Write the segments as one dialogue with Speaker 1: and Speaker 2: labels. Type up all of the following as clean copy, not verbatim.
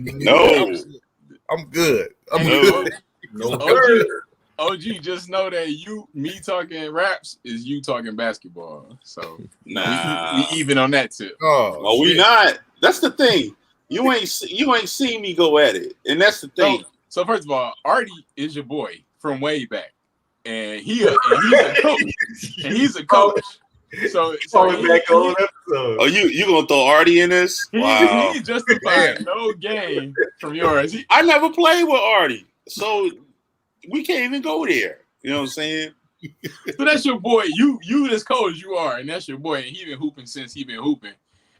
Speaker 1: No.
Speaker 2: I'm good. I'm
Speaker 1: No.
Speaker 2: good.
Speaker 3: No,
Speaker 4: OG, just know that me talking raps is you talking basketball. So
Speaker 1: Nah.
Speaker 4: we even on that tip.
Speaker 1: Oh, we not. That's the thing. You ain't seen me go at it, and that's the thing.
Speaker 4: So first of all, Artie is your boy from way back, and he's a coach. And he's a coach. So
Speaker 3: back on episode.
Speaker 1: Oh, you gonna throw Artie in this? Wow.
Speaker 4: He justified no game from yours.
Speaker 1: I never played with Artie, so we can't even go there. You know what I'm saying?
Speaker 4: So that's your boy. You as cold as you are, and that's your boy. And he been hooping since he been hooping.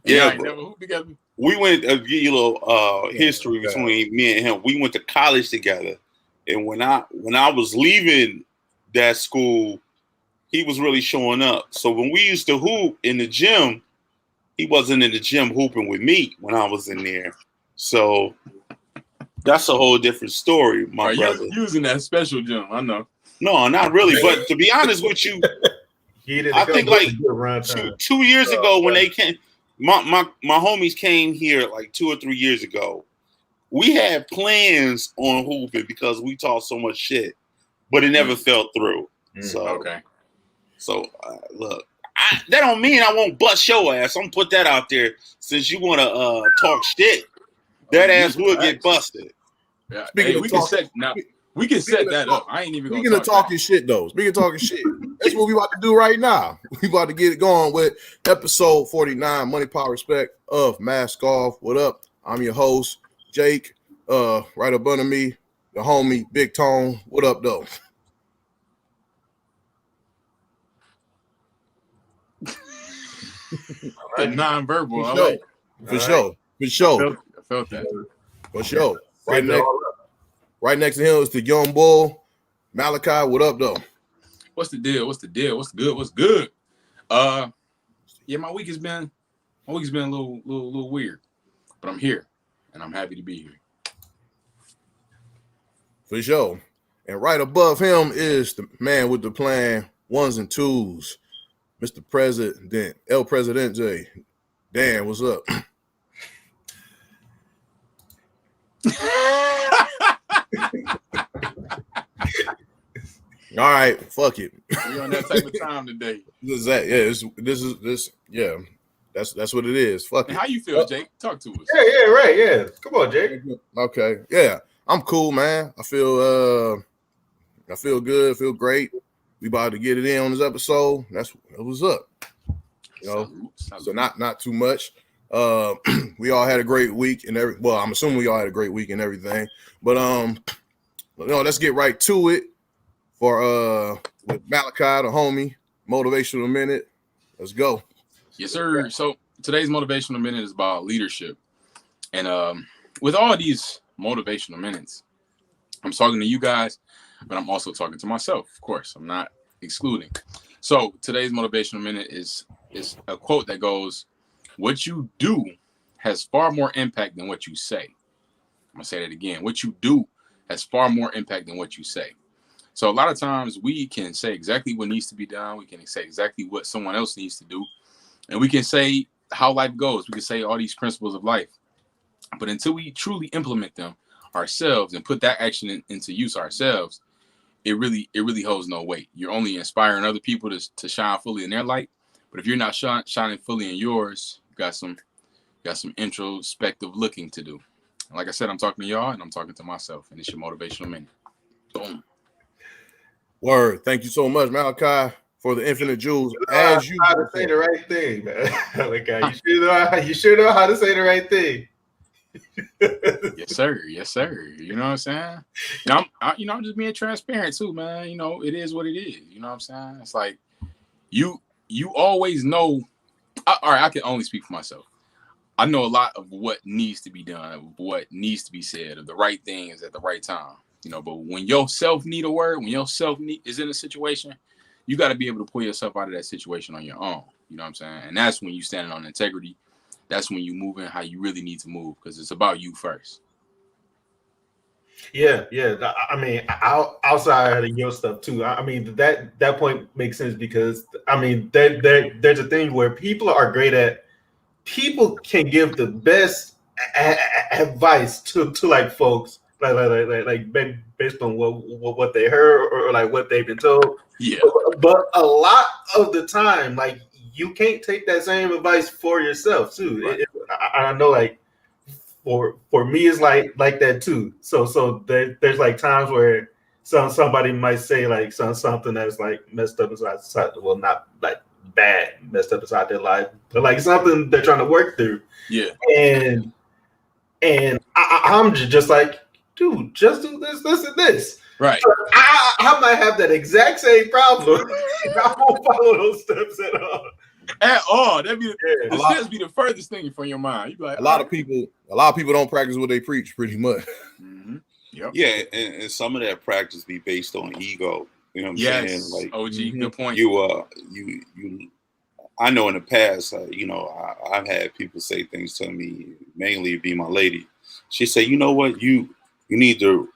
Speaker 4: And
Speaker 1: Yeah,
Speaker 4: never hooped together.
Speaker 1: We went give you a little history between me and him. We went to college together, and when I was leaving that school, he was really showing up. So when we used to hoop in the gym, he wasn't in the gym hooping with me when I was in there. So that's a whole different story, my brother.
Speaker 4: You was in that special gym, I know.
Speaker 1: No, not really. But to be honest with you, I think like 2 years ago when they came, my homies came here like 2 or 3 years ago. We had plans on hooping because we talked so much shit, but it never fell through. So
Speaker 4: okay.
Speaker 1: So look, that don't mean I won't bust your ass. I'm gonna put that out there. Since you want to talk shit, that ass will get busted.
Speaker 4: Yeah. We can set that up. I ain't even gonna
Speaker 2: talking shit though. Speaking of talking shit, that's what we about to do right now. We about to get it going with episode 49, Money, Power, Respect of Mask Off. What up? I'm your host, Jake. Right up under me, the homie, Big Tone. What up, though?
Speaker 4: Non-verbal.
Speaker 2: For sure.
Speaker 4: I felt that.
Speaker 2: For sure. Right next to him is the young bull, Malachi. What up, though?
Speaker 4: What's the deal? What's good? Yeah, my week has been a little weird, but I'm here, and I'm happy to be here.
Speaker 2: For sure. And right above him is the man with the plan, ones and twos, Mr. President, El Presidente. Dan, what's up? All right, fuck it.
Speaker 4: We're on that type of time today.
Speaker 2: This is that. Yeah, this. Yeah, that's what it is. Fuck
Speaker 4: and
Speaker 2: it.
Speaker 4: How you feel, Jake? Talk to us.
Speaker 3: Yeah, right. Yeah, come on, Jake.
Speaker 2: Okay. Yeah, I'm cool, man. I feel good. Feel great. We about to get it in on this episode. That was up. You know, so not too much. We all had a great week and I'm assuming we all had a great week and everything. But let's get right to it. For with Malachi, the homie, motivational minute. Let's go.
Speaker 4: Yes, sir. So today's motivational minute is about leadership. And with all these motivational minutes, I'm talking to you guys, but I'm also talking to myself, of course. I'm not excluding. So today's motivational minute is a quote that goes, "What you do has far more impact than what you say." I'm gonna say that again. What you do has far more impact than what you say. So a lot of times we can say exactly what needs to be done. We can say exactly what someone else needs to do. And we can say how life goes. We can say all these principles of life. But until we truly implement them ourselves and put that action into use ourselves, it really holds no weight. You're only inspiring other people to shine fully in their light. But if you're not shining fully in yours, you got some introspective looking to do. And like I said, I'm talking to y'all and I'm talking to myself. And it's your motivational minute. Boom.
Speaker 2: Word. Thank you so much, Malachi, for the infinite jewels.
Speaker 3: As you know how to say the right thing, man. You sure know how to say the right thing.
Speaker 4: Yes, sir. You know what I'm saying? Now, I'm just being transparent too, man. You know, it is what it is. You know what I'm saying? It's like you always know. All right, I can only speak for myself. I know a lot of what needs to be done, of what needs to be said, of the right things at the right time. You know, but when yourself need a word, when yourself is in a situation, you got to be able to pull yourself out of that situation on your own. You know what I'm saying? And that's when you standing on integrity. That's when you moving how you really need to move because it's about you first.
Speaker 3: Yeah. I mean, outside of your stuff too. I mean, that point makes sense because I mean, there's a thing where people are great at. People can give the best advice to like folks like based on what they heard or like what they've been told.
Speaker 4: Yeah.
Speaker 3: But a lot of the time, like you can't take that same advice for yourself too.
Speaker 4: Right.
Speaker 3: I know, like for me, it's like that too. So there's like times where somebody might say like something that's like messed up inside. Well, not like bad messed up inside their life, but like something they're trying to work through.
Speaker 4: Yeah.
Speaker 3: And I'm just like, dude, just do this, and this.
Speaker 4: Right.
Speaker 3: So I might have that exact same problem. I won't follow those steps at all.
Speaker 4: At all. That'd be
Speaker 3: Yeah.
Speaker 4: the steps be the furthest thing from your mind. You be like,
Speaker 2: A lot of people don't practice what they preach, pretty much.
Speaker 4: Mm-hmm. Yep.
Speaker 1: Yeah, and some of that practice be based on ego. You know what I'm saying? Like,
Speaker 4: OG, good point.
Speaker 1: you. I know in the past, I've had people say things to me, mainly be my lady. She said, "You know what? You need to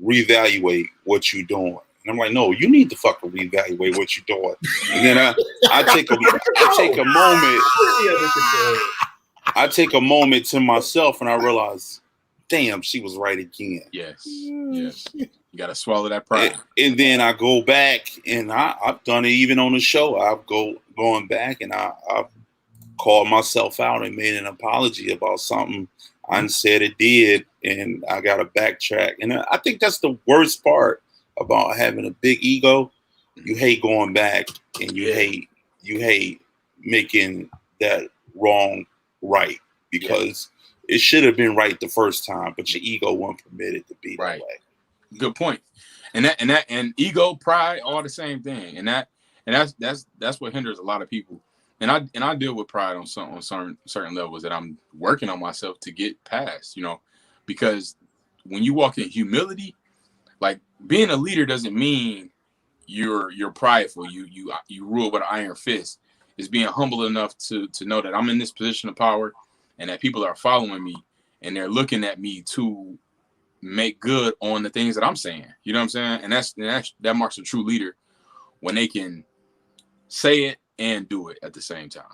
Speaker 1: reevaluate what you're doing." And I'm like, "No, you need to fucking reevaluate what you're doing." And then I take a moment. I take a moment to myself, and I realize, damn, she was right again.
Speaker 4: Yes. You gotta swallow that pride.
Speaker 1: And then I go back, and I've done it even on the show. I've going back, and I've called myself out and made an apology about something I said it did, and I got to backtrack. And I think that's the worst part about having a big ego. You hate going back, and you hate making that wrong right, because it should have been right the first time, but your ego wasn't permitted to be that way.
Speaker 4: Good point. And ego, pride, all the same thing. And that's what hinders a lot of people. And I deal with pride on certain levels that I'm working on myself to get past, because when you walk in humility, like being a leader doesn't mean you're prideful. You rule with an iron fist. It's being humble enough to know that I'm in this position of power and that people are following me and they're looking at me to make good on the things that I'm saying. You know what I'm saying? And that marks a true leader when they can say it and do it at the same time.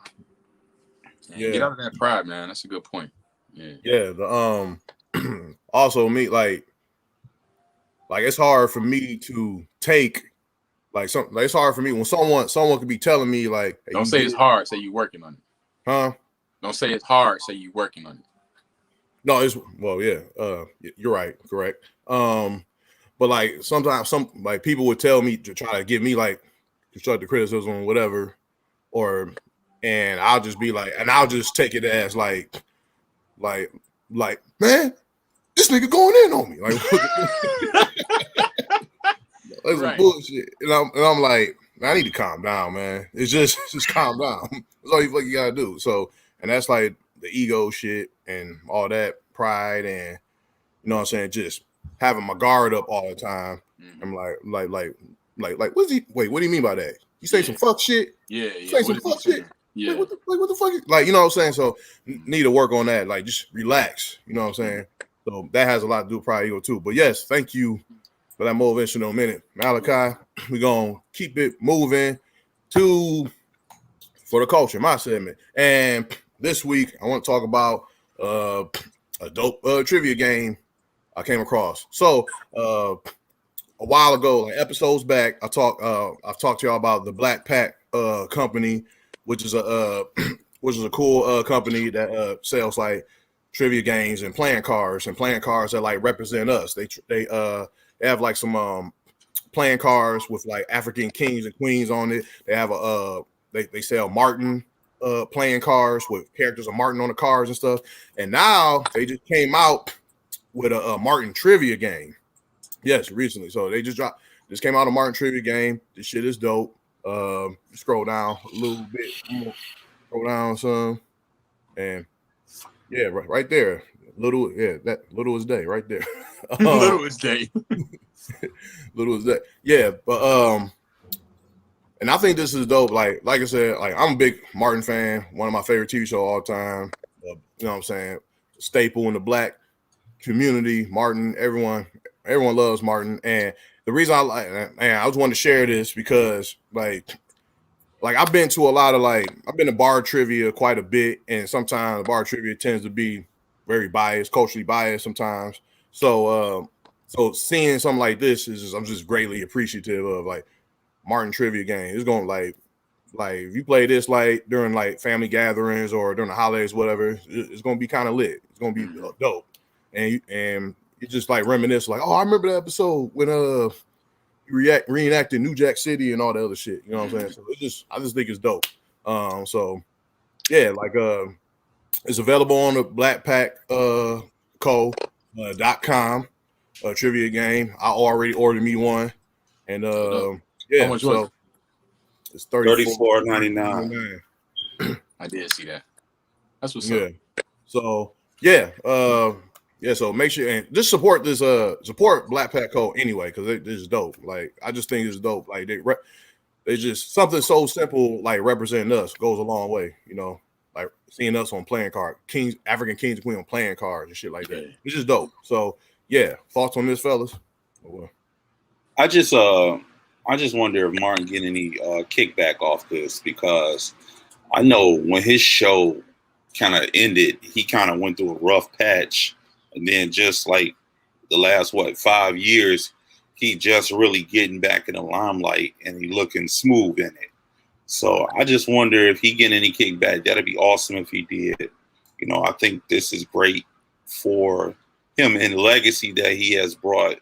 Speaker 4: And get out of that pride, man. That's a good point.
Speaker 2: Yeah. The also me like it's hard for me to take like something. Like, it's hard for me when someone could be telling me like, hey,
Speaker 4: don't say it's hard. Say you're working on it.
Speaker 2: Huh?
Speaker 4: Don't say it's hard. Say you're working on it.
Speaker 2: No, you're right, correct. But like sometimes some like people would tell me to try to give me like constructive criticism or whatever, and I'll just be like, and I'll just take it as like man, this nigga going in on me, like that's some bullshit, and I'm like, I need to calm down, man. It's just calm down. That's all you gotta do. So, and that's like the ego shit and all that pride, and you know what I'm saying, just having my guard up all the time. I'm like what's he? Wait, what do you mean by that? You say some fuck shit?
Speaker 4: Yeah.
Speaker 2: Say some fuck shit? Yeah. Like, what the fuck? Like, you know what I'm saying? So need to work on that. Like, just relax. You know what I'm saying? So that has a lot to do with pride, ego too. But yes, thank you for that motivational minute, Malachi. We're gonna keep it moving for the culture, my segment. And this week I want to talk about a dope trivia game I came across. So a while ago, like episodes back, I've talked to y'all about the Black Pack company, which is a cool company that sells like trivia games and playing cards that like represent us. They have like some playing cards with like African kings and queens on it. They have they sell Martin playing cards with characters of Martin on the cards and stuff. And now they just came out with a Martin trivia game. Yes, recently. So they just came out a Martin trivia game. This shit is dope. Scroll down a little bit. Scroll down some. And yeah, right there. That little is day right there.
Speaker 4: Little is day.
Speaker 2: Little is day. Yeah, but and I think this is dope. Like I said, like I'm a big Martin fan. One of my favorite TV shows all time. You know what I'm saying? Staple in the Black community. Martin, everyone everyone loves Martin, and the reason I just wanted to share this because like I've been to a lot of I've been to bar trivia quite a bit, and sometimes bar trivia tends to be very biased, culturally biased sometimes. So so seeing something like this I'm just greatly appreciative of Martin trivia game. It's going if you play this during family gatherings or during the holidays, whatever, it's gonna be kind of lit. It's gonna be dope, and you just reminisce oh, I remember the episode when reenacted New Jack City and all the other shit. You know what I'm saying? So I just think it's dope. So yeah, it's available on the blackpackco.com trivia game. I already ordered me one, and yeah,
Speaker 4: how much was it?
Speaker 2: It's
Speaker 1: $34.99.
Speaker 4: I did see that. That's what's
Speaker 2: up.
Speaker 4: Yeah.
Speaker 2: So yeah, so make sure and just support this support Black Pack Code anyway, because this is dope. I just think it's dope. They just something so simple representing us goes a long way, you know. Seeing us on playing card, African kings and queens on playing cards and shit like that. It's just dope. So yeah, thoughts on this, fellas?
Speaker 1: I just wonder if Martin getting any kickback off this, because I know when his show kind of ended, he kind of went through a rough patch, and then just the last 5 years, he just really getting back in the limelight and he looking smooth in it. So I just wonder if he getting any kickback. That'd be awesome if he did. You know, I think this is great for him and the legacy that he has brought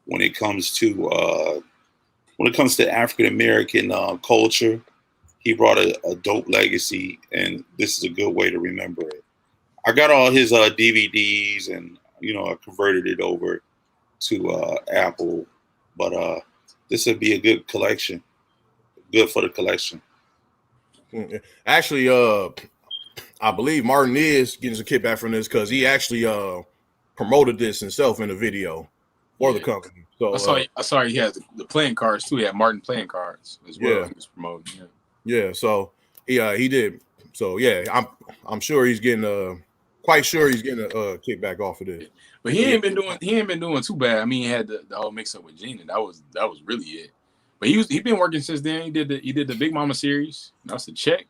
Speaker 1: when it comes to African American culture. He brought a dope legacy, and this is a good way to remember it. I got all his DVDs, and I converted it over to Apple, but this would be a good collection. Good for the collection.
Speaker 2: Actually, I believe Martin is getting some kickback from this because he actually promoted this himself in a video for the company. So
Speaker 4: I saw he has the playing cards too. He had Martin playing cards as well. He was promoting.
Speaker 2: Yeah. So he did. So yeah, I'm sure he's getting quite sure he's getting a kickback off of this.
Speaker 4: But he ain't been doing too bad. I mean, he had the whole mix up with Gina. That was really it. But he been working since then. He did the Big Mama series. That's the check.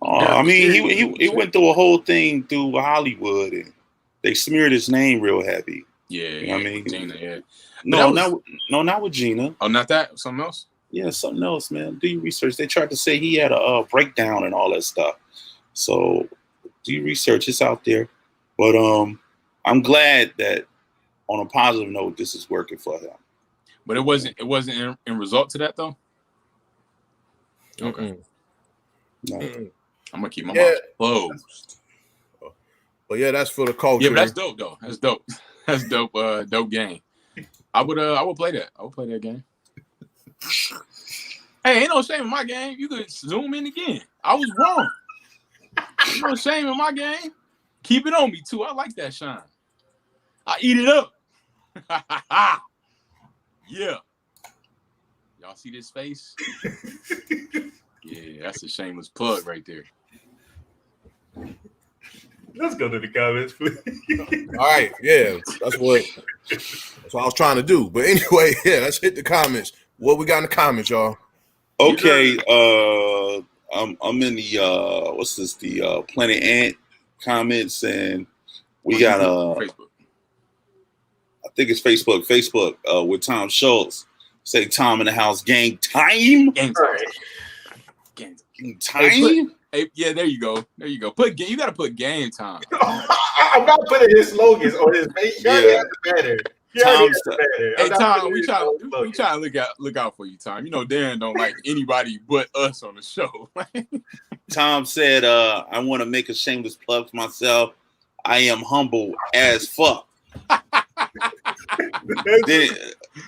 Speaker 1: I mean, he went through a whole thing through Hollywood, and they smeared his name real heavy.
Speaker 4: Yeah,
Speaker 1: you know what I mean,
Speaker 4: Gina. Yeah.
Speaker 1: Not with Gina.
Speaker 4: Oh, not that. Something else.
Speaker 1: Yeah, something else, man. Do your research. They tried to say he had a breakdown and all that stuff. So do your research. It's out there. But I'm glad that on a positive note, this is working for him.
Speaker 4: But it wasn't in result to that though. Okay.
Speaker 1: No.
Speaker 4: I'm gonna keep my mouth closed.
Speaker 2: But yeah, that's for the culture.
Speaker 4: Yeah, but that's dope though. That's dope. That's dope. Dope game. I would play that. I would play that game. Hey, ain't no shame in my game. You could zoom in again. I was wrong. Ain't no shame in my game. Keep it on me too. I like that shine. I eat it up. Yeah. Y'all see this face? Yeah, that's a shameless plug right there.
Speaker 3: Let's go to the comments, please.
Speaker 2: All right, yeah, that's what I was trying to do. But anyway, yeah, let's hit the comments. What we got in the comments, y'all?
Speaker 1: Okay, I'm in the what's this? The Planet Ant comments, and we got
Speaker 4: Facebook.
Speaker 1: I think it's Facebook. Facebook with Tom Schultz. Say Tom in the house. Gang time.
Speaker 4: Gang time.
Speaker 3: Right.
Speaker 1: Gang time.
Speaker 4: Hey, yeah, there you go. There you go. You got to put game time.
Speaker 3: I'm not putting his slogans on his face. Yeah. Better.
Speaker 4: Hey Tom, we trying to look out for you, Tom. You know Darren don't like anybody but us on the show.
Speaker 1: Tom said, "I want to make a shameless plug for myself. I am humble as fuck."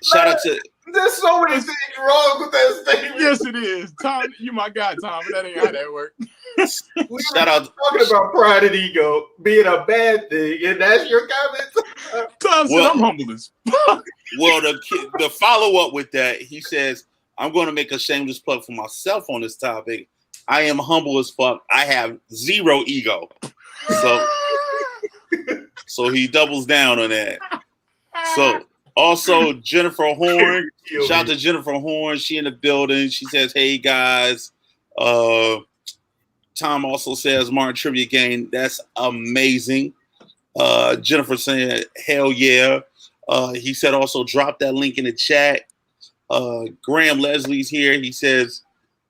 Speaker 1: Shout out to.
Speaker 3: There's so many things wrong with that statement.
Speaker 4: Yes, it is. Tom, you my guy, Tom, but that ain't how that works.
Speaker 1: Shout out
Speaker 3: talking about pride and ego being a bad thing, and that's your comment.
Speaker 4: Tom said I'm humble as fuck.
Speaker 1: Well, the follow up with that, he says, "I'm going to make a shameless plug for myself on this topic. I am humble as fuck. I have zero ego." So he doubles down on that. So also Jennifer Horn. Shout out to Jennifer Horn. She in the building. She says, "Hey guys." Tom also says Martin Trivia Game. That's amazing. Jennifer saying, "Hell yeah." He said also drop that link in the chat. Graham Leslie's here. He says,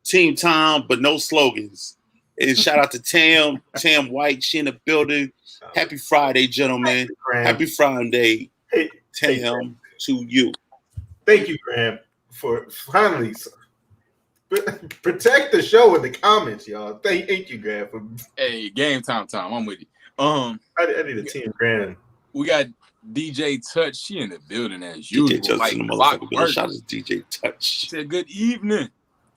Speaker 1: "Team Tom, but no slogans." And shout out to Tam White. She in the building. Happy Friday, gentlemen. Happy Friday, Tam, to you.
Speaker 3: Thank you, Graham, for finally protect the show in the comments, y'all. Thank you, Graham. For
Speaker 4: Hey, game time. I'm with you.
Speaker 3: I need a team, Graham.
Speaker 4: We got DJ Touch. She in the building as usual.
Speaker 1: DJ Touch in the motherfucking building. Shout out to DJ Touch.
Speaker 4: She said, "Good evening."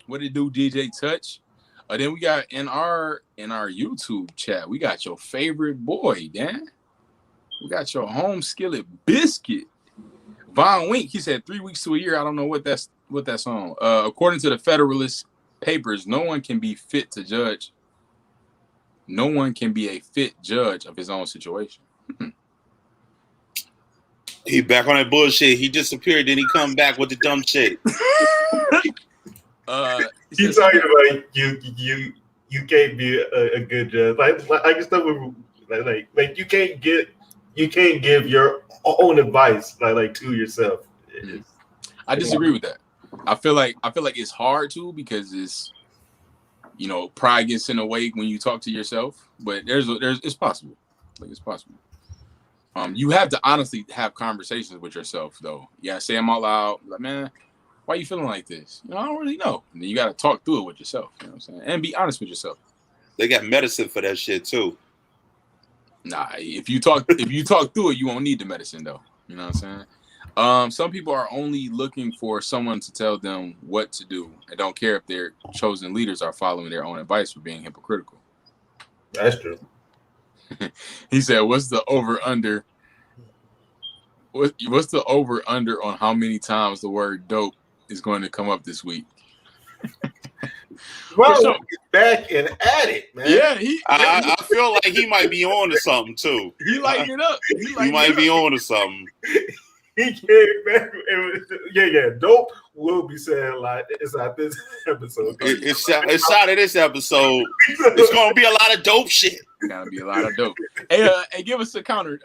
Speaker 4: What it do, DJ Touch? Then we got in our YouTube chat, we got your favorite boy, Dan. We got your home skillet biscuit. Von Wink, he said 3 weeks to a year. I don't know what that's on. According to the Federalist Papers, no one can be a fit judge of his own situation.
Speaker 1: He back on that bullshit. He disappeared, then he come back with the dumb shit.
Speaker 3: He's talking about you can't be a good judge. Like stuff like you can't give your own advice like to yourself.
Speaker 4: I disagree with that. I feel like it's hard to, because it's, pride gets in the way when you talk to yourself, but it's possible. Like, it's possible. You have to honestly have conversations with yourself though. Yeah, say them out loud. Like, man, why are you feeling like this? I don't really know. And then you got to talk through it with yourself. You know what I'm saying? And be honest with yourself.
Speaker 1: They got medicine for that shit too.
Speaker 4: Nah, if you talk through it, you won't need the medicine though. You know what I'm saying? Some people are only looking for someone to tell them what to do and don't care if their chosen leaders are following their own advice for being hypocritical.
Speaker 3: That's true.
Speaker 4: He said, "What's the over under? What's the over under on how many times the word dope is going to come up this week?"
Speaker 3: Well, sure. Back and at it, man.
Speaker 4: Yeah,
Speaker 1: I feel like he might be on to something too.
Speaker 4: He lighting it up.
Speaker 1: He might be on to something.
Speaker 3: He came back. Yeah. Dope will be said a lot. It's not this episode.
Speaker 1: It's out of this episode. It's gonna be a lot of dope shit.
Speaker 4: Gotta be a lot of dope. Hey, give us a counter,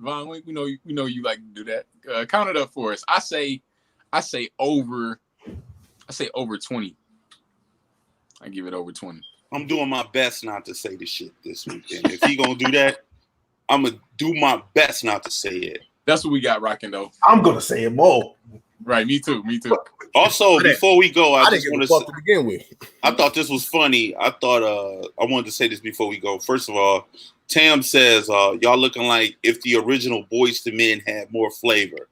Speaker 4: Von. We know you like to do that. Count it up for us. I say over 20. I give it over 20.
Speaker 1: I'm doing my best not to say the shit this weekend. If he gonna do that, I'm gonna do my best not to say it.
Speaker 4: That's what we got rocking though.
Speaker 3: I'm gonna say it more.
Speaker 4: Right, me too.
Speaker 1: Also, before we go, I just want
Speaker 2: to begin with.
Speaker 1: I thought this was funny. I wanted to say this before we go. First of all, Tam says, y'all looking like if the original Boyz II Men had more flavor.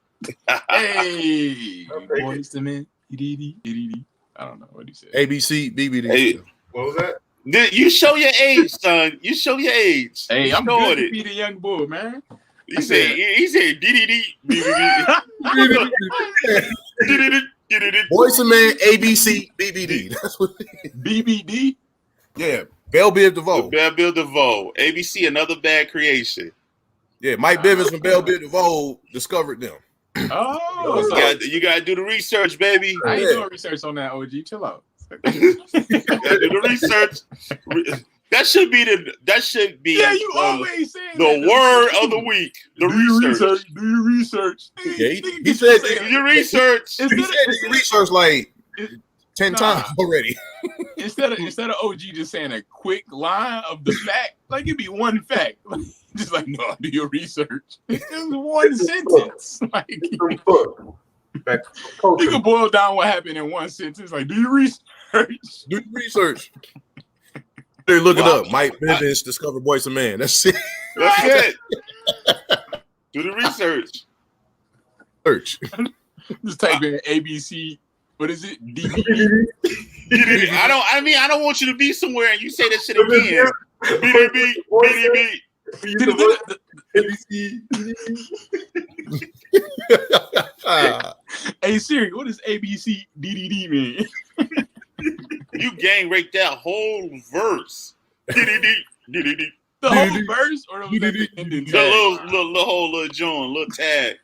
Speaker 4: Hey, Boyz II Men. I don't know what he said.
Speaker 2: ABC, BBD.
Speaker 1: Hey,
Speaker 3: what was that?
Speaker 1: You show your age, son. You show your age.
Speaker 4: Hey, I'm good to be the young bull, man.
Speaker 1: He said DDD.
Speaker 2: Boyz II Men, ABC, BBD. That's what
Speaker 4: BBD?
Speaker 2: Yeah. Belle Biv DeVoe.
Speaker 1: Belle Biv DeVoe. ABC, another bad creation.
Speaker 2: Yeah, Mike Bivens from Belle Biv DeVoe discovered them.
Speaker 4: Oh,
Speaker 1: you gotta do the research, baby.
Speaker 4: I ain't doing research on that, OG. Chill out.
Speaker 1: Gotta do the research. That should be
Speaker 4: yeah, you always saying
Speaker 1: the word of the week. The research.
Speaker 4: Do your research.
Speaker 2: Yeah, he said
Speaker 1: do your research.
Speaker 2: He said do your research like 10 times already.
Speaker 4: Instead of OG just saying a quick line of the fact, like it'd be one fact. Just like, no, do your research. It's just one sentence. Like you can boil down what happened in one sentence. Like, do your research.
Speaker 2: Do your research. They look it up. Mike Bivens discovered Boyz II Men. That's it.
Speaker 1: That's it. Do the research.
Speaker 2: Search.
Speaker 4: Just type in ABC. What is it? DVD.
Speaker 1: I don't want you to be somewhere and you say that shit again. BDB.
Speaker 4: Hey Siri, what does ABC DDD mean?
Speaker 1: You gang raped that whole verse.
Speaker 4: The whole verse, or was that the ending tag?
Speaker 1: The whole little joint, little tag.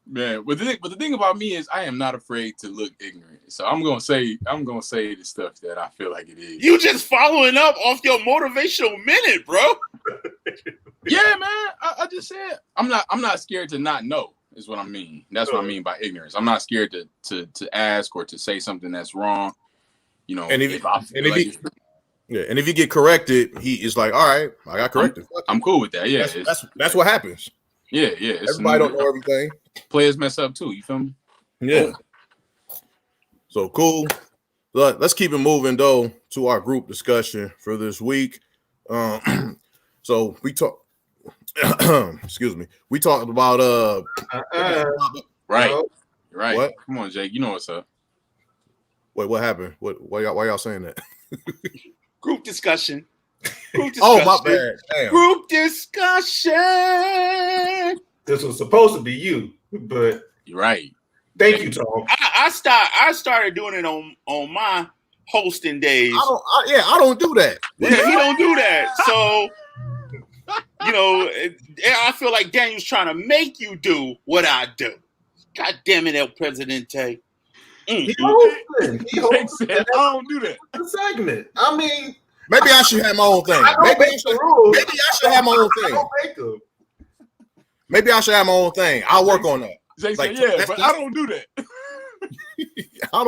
Speaker 4: Man, but the thing about me is I am not afraid to look ignorant. So I'm gonna say the stuff that I feel like it is.
Speaker 1: You just following up off your motivational minute, bro.
Speaker 4: Yeah, man. I just said I'm not scared to not know, is what I mean. That's what I mean by ignorance. I'm not scared to ask or to say something that's wrong. You know,
Speaker 2: and if you get corrected, he is like, all right, I got corrected.
Speaker 4: I'm cool with that. Yeah,
Speaker 2: that's what happens.
Speaker 4: Yeah.
Speaker 2: Everybody don't know everything.
Speaker 4: Players mess up too. You feel me?
Speaker 2: Yeah. So cool. Let's keep it moving though to our group discussion for this week. So we talk. Excuse me. We talked about
Speaker 4: right.
Speaker 2: What?
Speaker 4: Come on, Jake. You know what's up.
Speaker 2: Wait, what happened? Why y'all saying that?
Speaker 1: Group discussion.
Speaker 2: Oh, my bad. Damn.
Speaker 1: Group discussion.
Speaker 3: This was supposed to be you, but
Speaker 4: you're right.
Speaker 3: Thank you, Tom.
Speaker 1: I started doing it on my hosting days.
Speaker 2: I don't do that.
Speaker 1: Yeah, he don't do that. So, you know, I feel like Daniel's trying to make you do what I do. God damn it, El Presidente.
Speaker 3: He hosting.
Speaker 4: I don't do that.
Speaker 3: Segment. I mean,
Speaker 2: maybe I should have my own thing. Maybe I should have my own thing. Maybe I should have my own thing. I'll work on that.
Speaker 4: Jake said, yeah, but I don't do that.
Speaker 2: I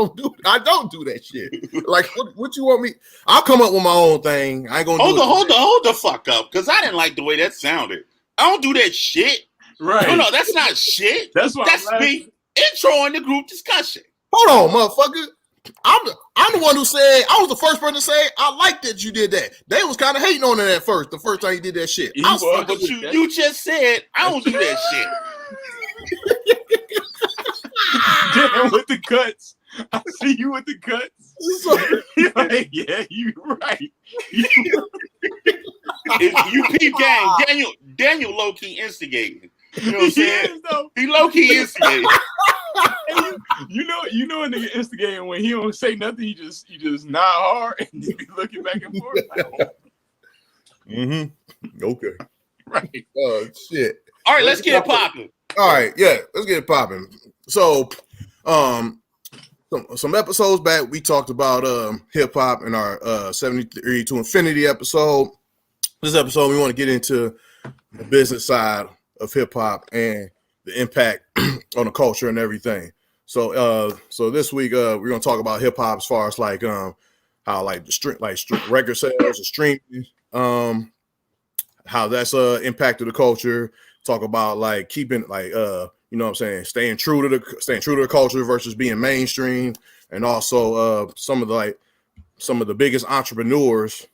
Speaker 2: don't do that shit. Like, what you want me? I'll come up with my own thing. I ain't gonna
Speaker 1: hold the fuck up, because I didn't like the way that sounded. I don't do that shit.
Speaker 4: Right?
Speaker 1: No, that's not shit. That's me introing the group discussion.
Speaker 2: Hold on, motherfucker. I'm the one who said, I was the first person to say I like that you did that. They was kind of hating on it at first, the first time you did that shit.
Speaker 1: But you just said I don't do that shit.
Speaker 4: Damn, with the cuts. I see you with the cuts. Like, yeah, you right.
Speaker 1: You peep gang. Daniel low key instigating. You know what I'm saying? He low key instigating.
Speaker 4: You know a nigga instigating when he don't say nothing. He just nod hard and you be looking back and forth.
Speaker 2: Okay.
Speaker 4: Right.
Speaker 2: Oh shit.
Speaker 1: All right, let's get it popping.
Speaker 2: All right, yeah, let's get it popping. So, some episodes back, we talked about hip hop in our 73 to Infinity episode. This episode, we want to get into the business side of hip hop and the impact on the culture and everything. So, this week, we're gonna talk about hip hop as far as like how like record sales and streaming, how that's impacted the culture. Talk about like keeping like you know what I'm saying, staying true to the culture versus being mainstream, and also some of the biggest entrepreneurs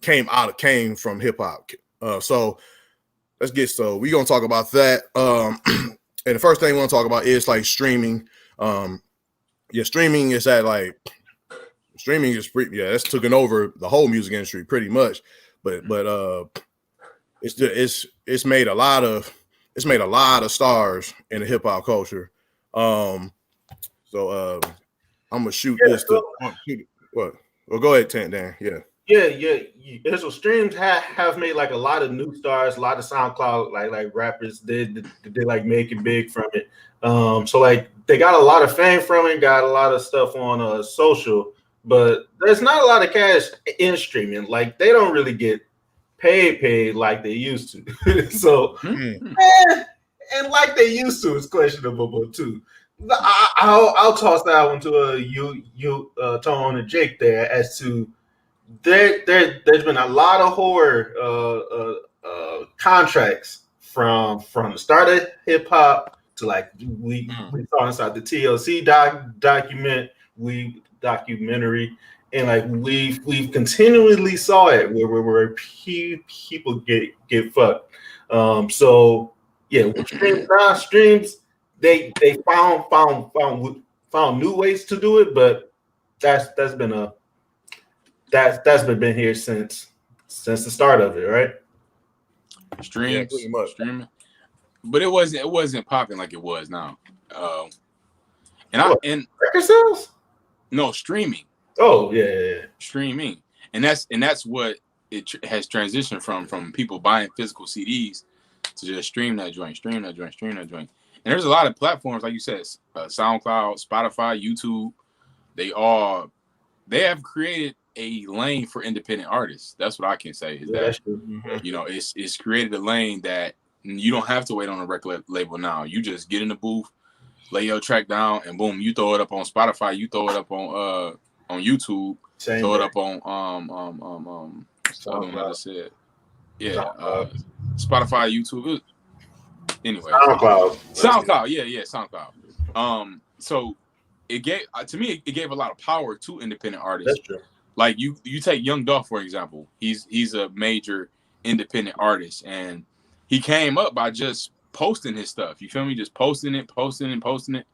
Speaker 2: came from hip hop. So we're gonna talk about that. And the first thing we want to talk about is like streaming. Streaming is that's taken over the whole music industry pretty much, but it's made a lot of stars in the hip hop culture. I'm gonna shoot this to what? Well, go ahead, Dan. Yeah.
Speaker 3: So streams have made like a lot of new stars, a lot of SoundCloud like rappers did like make it big from it. So like they got a lot of fame from it, got a lot of stuff on social, but there's not a lot of cash in streaming. Like they don't really get paid like they used to. So and like they used to is questionable too. I'll toss that one to you Tone and Jake there as to there's been a lot of horror contracts from the start of hip hop to like we saw inside the TLC documentary, and like we've continually saw it where people get fucked. So yeah, with streams they found new ways to do it, but that's been here since the start of it, right?
Speaker 4: Streaming, but it wasn't popping like it was now. And
Speaker 3: record sales?
Speaker 4: No, streaming.
Speaker 3: Oh yeah.
Speaker 4: Streaming, and that's what it has transitioned from people buying physical CDs to just stream that joint. And there's a lot of platforms, like you said, SoundCloud, Spotify, YouTube. They have created a lane for independent artists. That's what I can say. Is that it's created a lane that you don't have to wait on a record label now. You just get in the booth, lay your track down, and boom, you throw it up on Spotify. You throw it up on YouTube. Throw it up on what's the other one I just said? Yeah, Spotify, YouTube. Anyway, SoundCloud. Yeah, SoundCloud. So it gave it gave a lot of power to independent artists.
Speaker 3: That's true.
Speaker 4: Like you take Young Dolph, for example. He's a major independent artist, and he came up by just posting his stuff. You feel me? Just posting it, and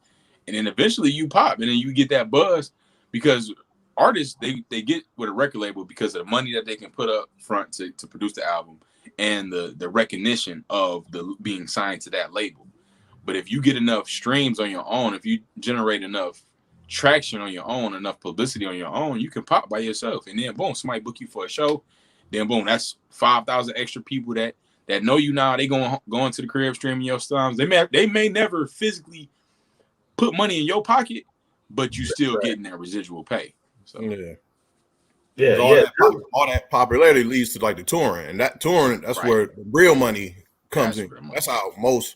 Speaker 4: then eventually you pop, and then you get that buzz because artists they get with a record label because of the money that they can put up front to produce the album and the recognition of the being signed to that label. But if you get enough streams on your own, if you generate enough traction on your own, enough publicity on your own, you can pop by yourself. And then boom, somebody book you for a show. Then boom, that's 5,000 extra people that know you now. They going to the crib streaming your songs. They may never physically put money in your pocket, but you still getting that residual pay. So
Speaker 2: all that popularity leads to like the touring, and that touring, that's where the real money comes in. That's how most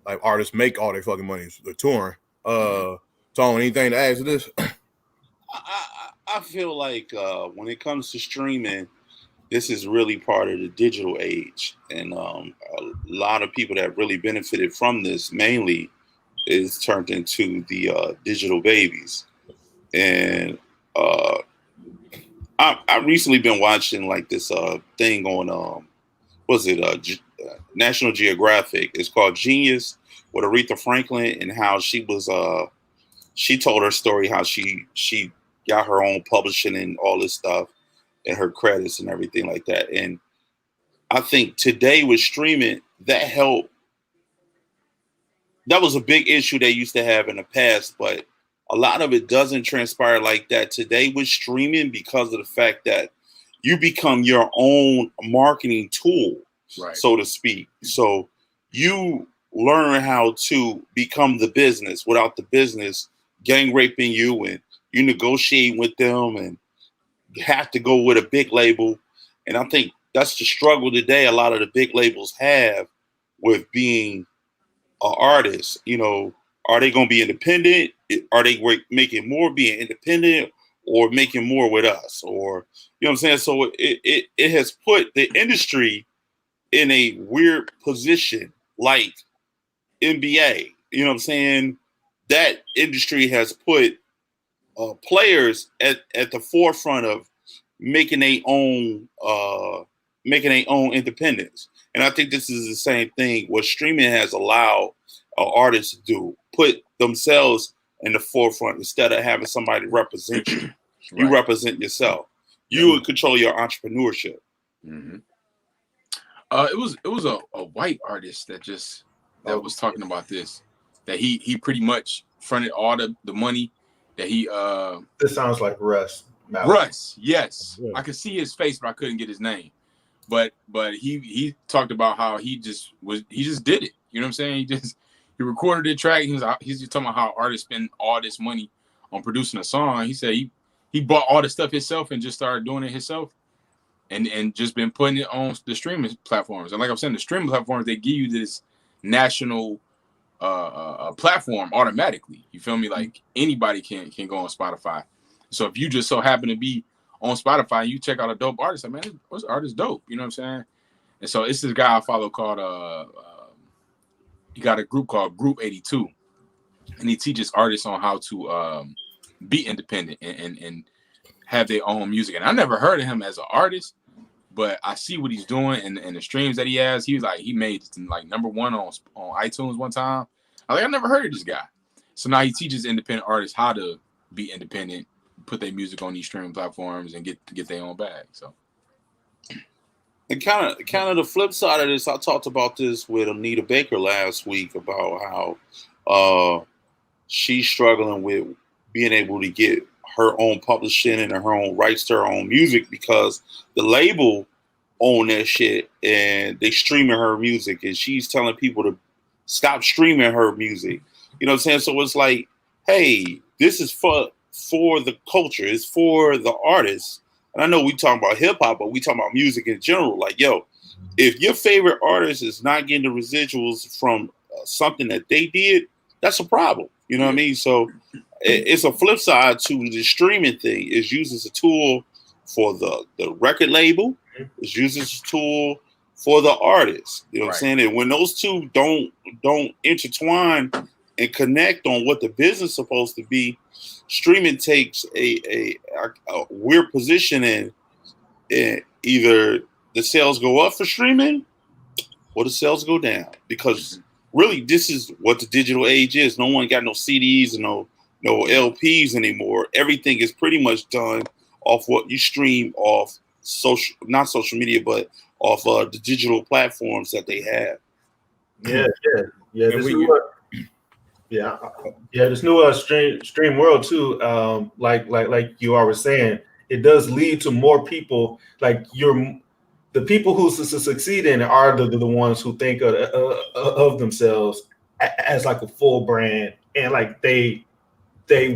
Speaker 2: like artists make all their fucking money, the touring. Tone, anything to add to this?
Speaker 1: I feel like when it comes to streaming, this is really part of the digital age, and a lot of people that really benefited from this mainly is turned into the digital babies. And I've recently been watching like this thing on National Geographic. It's called Genius with Aretha Franklin, and how she was she told her story how she got her own publishing and all this stuff and her credits and everything like that. And I think today with streaming, that helped. That was a big issue they used to have in the past, but a lot of it doesn't transpire like that today with streaming because of the fact that you become your own marketing tool, so to speak. So you learn how to become the business without the business gang raping you, and you negotiate with them and you have to go with a big label. And I think that's the struggle today a lot of the big labels have with being an artist. You know, are they going to be independent? Are they making more being independent or making more with us? Or, you know what I'm saying? So it has put the industry in a weird position like NBA. You know what I'm saying? That industry has put players at the forefront of making their own independence. And I think this is the same thing what streaming has allowed artists to do, put themselves in the forefront instead of having somebody represent you. You represent yourself. You would control your entrepreneurship.
Speaker 4: Mm-hmm. It was a white artist that was talking about this, that he pretty much fronted all the money that he
Speaker 3: This sounds like Russ.
Speaker 4: Russ, yes. Yeah. I could see his face, but I couldn't get his name. But he talked about how he just did it. You know what I'm saying? He recorded the track. He's just talking about how artists spend all this money on producing a song. He said he bought all the stuff himself and just started doing it himself, and just been putting it on the streaming platforms. And like I'm saying, the streaming platforms, they give you this national platform automatically. You feel me? Like anybody can go on Spotify. So if you just so happen to be on Spotify and you check out a dope artist, like, man, this artist dope. You know what I'm saying? And so it's this guy I follow called he got a group called Group 82, and he teaches artists on how to be independent and have their own music. And I never heard of him as an artist, but I see what he's doing and the streams that he has. He was like, he made like #1 on iTunes one time. I never heard of this guy. So now he teaches independent artists how to be independent, put their music on these streaming platforms, and get their own bag. So,
Speaker 1: and kind of the flip side of this, I talked about this with Anita Baker last week about how she's struggling with being able to get her own publishing and her own rights to her own music because the label own that shit and they streaming her music, and she's telling people to stopped streaming her music. You know what I'm saying? So it's like, hey, this is for the culture. It's for the artists. And I know we talk about hip hop, but we talk about music in general. Like, yo, if your favorite artist is not getting the residuals from something that they did, that's a problem. You know what I mean? So it's a flip side to the streaming thing. It's used as a tool for the record label. It's used as a tool for the artist. You know what I'm saying? And when those two don't intertwine and connect on what the business is supposed to be, streaming takes a weird position in either the sales go up for streaming or the sales go down, because really this is what the digital age is. No one got no CDs and no LPs anymore. Everything is pretty much done off what you stream off not social media, but off the digital platforms that they have.
Speaker 3: This new stream world too. Like you always saying, it does lead to more people. Like the people who succeed in it are the ones who think of themselves as like a full brand, and like they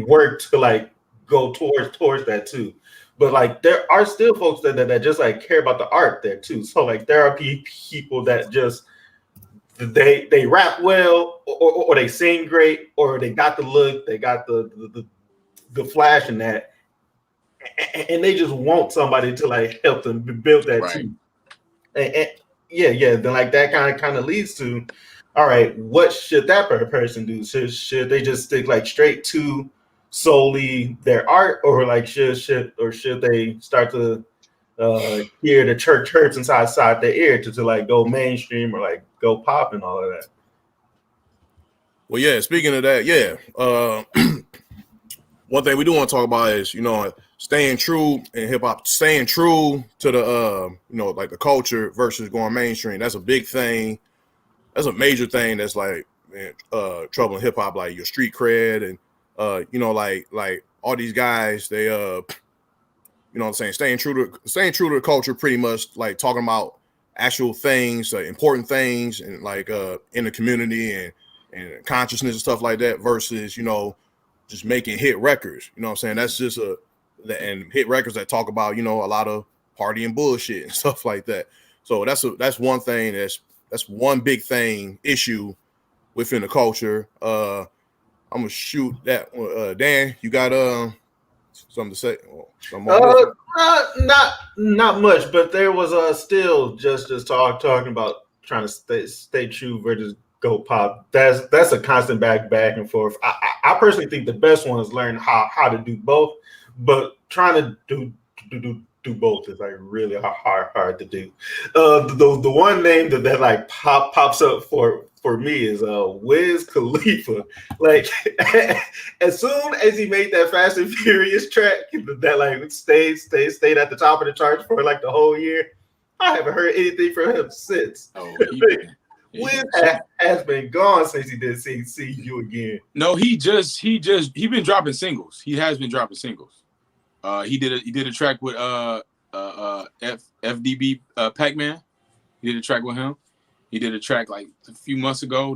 Speaker 3: work to like go towards that too. But like there are still folks that just like care about the art there too. So like there are people that just they rap well, or they sing great, or they got the look, they got the flash in that, and they just want somebody to like help them build that too. And then like that kind of leads to, all right, what should that person do? Should they just stick like straight to solely their art, or like should they start to hear the church hurts inside their ear to like go mainstream or like go pop and all of that?
Speaker 2: Well, yeah, speaking of that, one thing we do want to talk about is, staying true in hip hop, staying true to the like the culture versus going mainstream. That's a big thing. That's a major thing that's like trouble in hip hop, like your street cred and like all these guys, they what I'm saying, staying true to the culture, pretty much like talking about actual things, important things, and like in the community and consciousness and stuff like that, versus just making hit records. You know what I'm saying? That's just and hit records that talk about a lot of party and bullshit and stuff like that. So that's one thing, that's one big issue within the culture. I'm gonna shoot that. Dan, you got something to say?
Speaker 3: Not much, but there was still just talking about trying to stay true versus go pop. That's a constant back and forth. I personally think the best one is learn how to do both, but trying to do both is like really hard to do. The one name that like pops up for me is Wiz Khalifa. Like as soon as he made that Fast and Furious track that like stayed at the top of the charts for like the whole year, I haven't heard anything from him since. Wiz has been gone since he did See You Again.
Speaker 4: No, he been dropping singles. He has been dropping singles. He did a track with FDB Pac-Man. He did a track with him. He did a track like a few months ago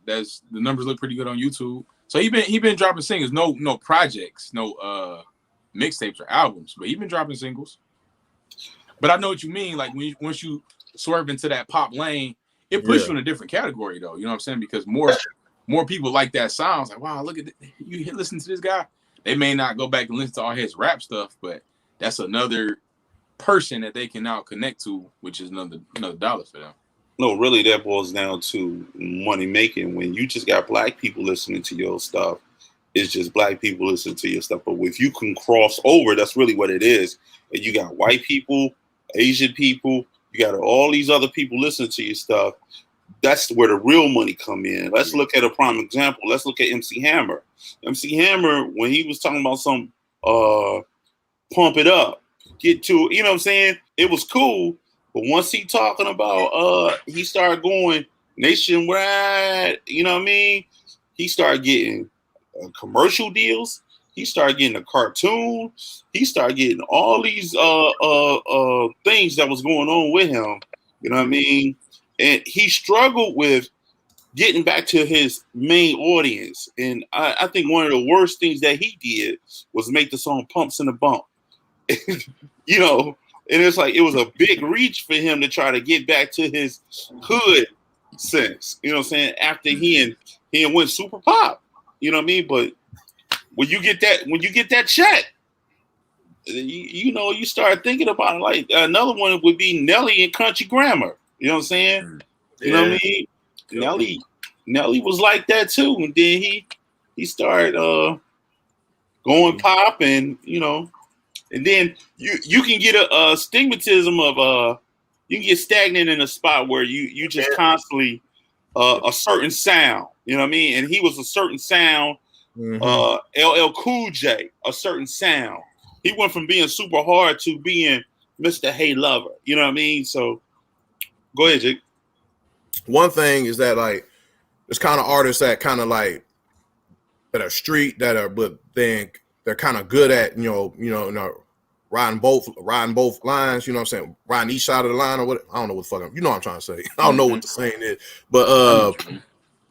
Speaker 4: that's the numbers look pretty good on YouTube. So he been dropping singles. No projects, no mixtapes or albums, but he been dropping singles. But I know what you mean. Like once you swerve into that pop lane, it puts you in a different category though. You know what I'm saying? Because more people like that sound. It's like, wow, look at you listen to this guy. They may not go back and listen to all his rap stuff, but that's another person that they can now connect to, which is another dollar for them.
Speaker 1: No, really, that boils down to money making. When you just got black people listening to your stuff, it's just black people listening to your stuff. But if you can cross over, that's really what it is. And you got white people, Asian people, you got all these other people listening to your stuff. That's where the real money come in. Let's look at a prime example. Let's look at MC Hammer. MC Hammer, when he was talking about some pump it up, get to, you know what I'm saying? It was cool. But once he talking about, he started going nationwide, you know what I mean? He started getting commercial deals. He started getting a cartoon. He started getting all these things that was going on with him, you know what I mean? And he struggled with getting back to his main audience. And I think one of the worst things that he did was make the song Pumps in the Bump. You know, and it's like it was a big reach for him to try to get back to his hood sense. You know what I'm saying? After he went super pop. You know what I mean? But when you get that check, you know, you start thinking about it. Like another one would be Nelly and Country Grammar. You know what I'm saying? You know what I mean? Nelly was like that too, and then he started going pop, and you know, and then you can get a stigmatism of you can get stagnant in a spot where you just constantly a certain sound. You know what I mean? And he was a certain sound. LL Cool J, a certain sound. He went from being super hard to being Mr. Hey Lover. You know what I mean? So go ahead, Jake.
Speaker 2: One thing is that like there's kind of artists that kind of like that are street that are, but then they're kind of good at riding both lines. You know what I'm saying? Riding each side of the line or what? I don't know what the fuck. You know what I'm trying to say. I don't know what the saying is, but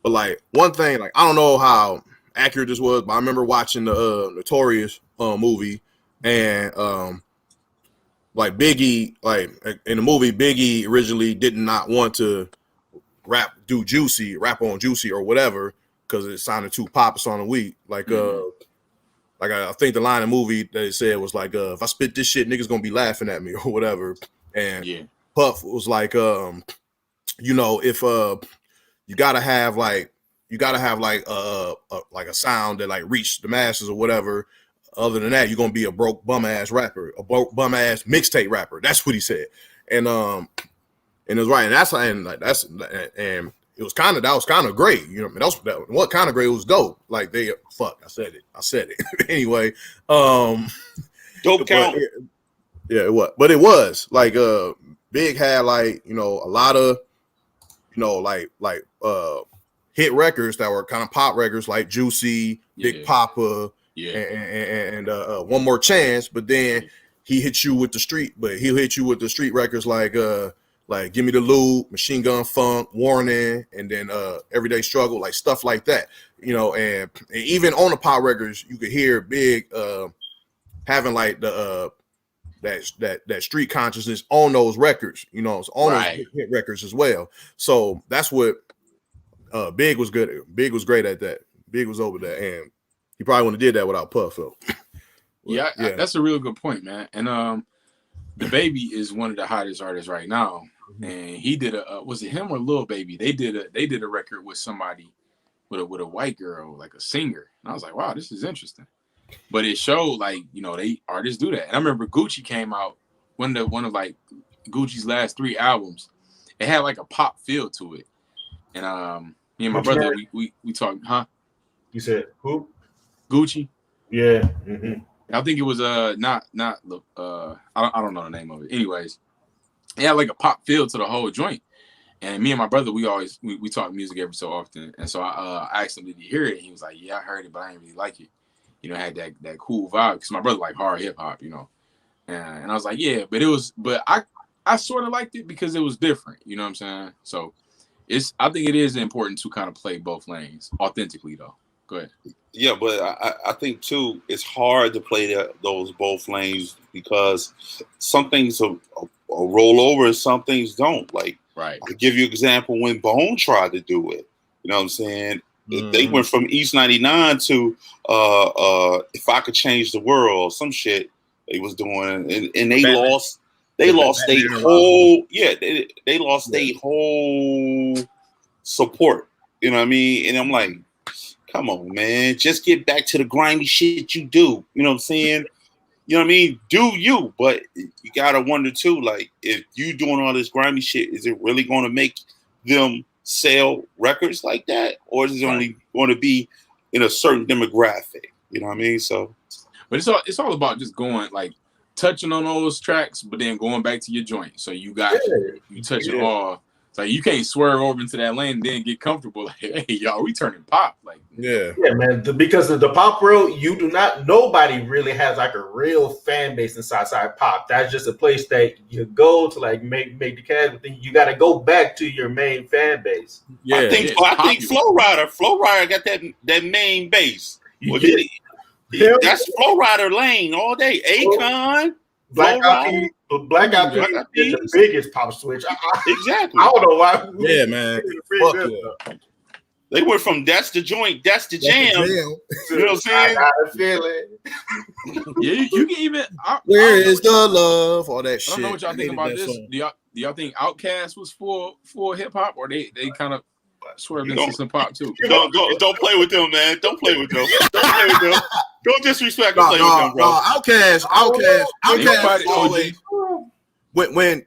Speaker 2: like one thing, like I don't know how accurate this was, but I remember watching the Notorious movie, and like Biggie, like in the movie, Biggie originally did not want to rap on Juicy or whatever because it sounded too pop on the week. Like I think the line in the movie that it said was like, if I spit this shit, niggas gonna be laughing at me or whatever. And Puff was like, you know, if you gotta have like a sound that like reach the masses or whatever. Other than that, you're gonna be a broke bum ass rapper, a broke bum ass mixtape rapper. That's what he said. And it was right, and and it was kind of great, you know. What kind of great was dope. Like I said it. Anyway,
Speaker 1: dope count.
Speaker 2: Yeah, it was, but it was like Big had like a lot of hit records that were kind of pop records like Juicy, Big Papa, and One More Chance. But then he'll hit you with the street records like Give Me the Loot, Machine Gun Funk, Warning, and then Everyday Struggle, like stuff like that. And even on the pop records, you could hear Big having like the that street consciousness on those records, those hit records as well. So that's what Big was good at. Big was great at that. Big was over that, and he probably wouldn't have did that without Puff. So.
Speaker 4: Yeah, that's a real good point, man. And the Baby is one of the hottest artists right now, and he did was it him or Lil Baby? They did a record with somebody with a white girl, like a singer, and I was like, wow, this is interesting. But it showed like they artists do that. And I remember Gucci came out one of like Gucci's last 3 albums. It had like a pop feel to it, and me and my brother we talked, huh?
Speaker 3: You said who?
Speaker 4: Gucci.
Speaker 3: Yeah.
Speaker 4: I think it was not I don't know the name of it. Anyways, it had like a pop feel to the whole joint. And me and my brother, we talk music every so often. And so I asked him, did he hear it? And he was like, yeah, I heard it, but I didn't really like it. It had that cool vibe because my brother like hard hip hop, And I was like, yeah, but I sort of liked it because it was different. You know what I'm saying? So I think it is important to kind of play both lanes authentically, though. Go ahead.
Speaker 1: Yeah, but I think too it's hard to play those both lanes because some things will roll over and some things don't. Like,
Speaker 4: right.
Speaker 1: I'll give you an example when Bone tried to do it. You know what I'm saying? They went from East 99 to If I Could Change the World, some shit they was doing, and they lost. They lost their whole they lost their whole support. You know what I mean? And I'm like, come on, man, just get back to the grimy shit you do. You know what I'm saying? You know what I mean? Do you? But you gotta wonder too, like, if you doing all this grimy shit, is it really going to make them sell records like that, or is it only going to be in a certain demographic? You know what I mean? So,
Speaker 4: but it's all about just going like touching on those tracks, but then going back to your joint. So you got you touching all It's like you can't swerve over into that lane and then get comfortable. Like, hey, y'all, we turning pop. Like,
Speaker 2: yeah,
Speaker 3: man. Because of the pop world, you do not. Nobody really has like a real fan base inside pop. That's just a place that you go to like make the cash. But then you got to go back to your main fan base.
Speaker 2: yeah.
Speaker 1: I think Flow Rider got that main base. Well, that's Flow Rider lane all day. Akon,
Speaker 3: Black Eyed Peas is the biggest pop switch.
Speaker 1: Exactly.
Speaker 3: I don't know why.
Speaker 2: Yeah, man. Fuck yeah.
Speaker 1: They went from that's the joint, that's the jam. You know what I'm saying?
Speaker 3: I got a feeling.
Speaker 4: Yeah, you can even.
Speaker 2: Where is the love? All that shit.
Speaker 4: I don't know what y'all think about this. Do y'all think Outkast was full hip hop, or they kind of swerved into some pop too?
Speaker 1: Don't play with them, man. Don't play with them. Don't play with them. Don't disrespect and play with them, bro.
Speaker 2: Outkast always. When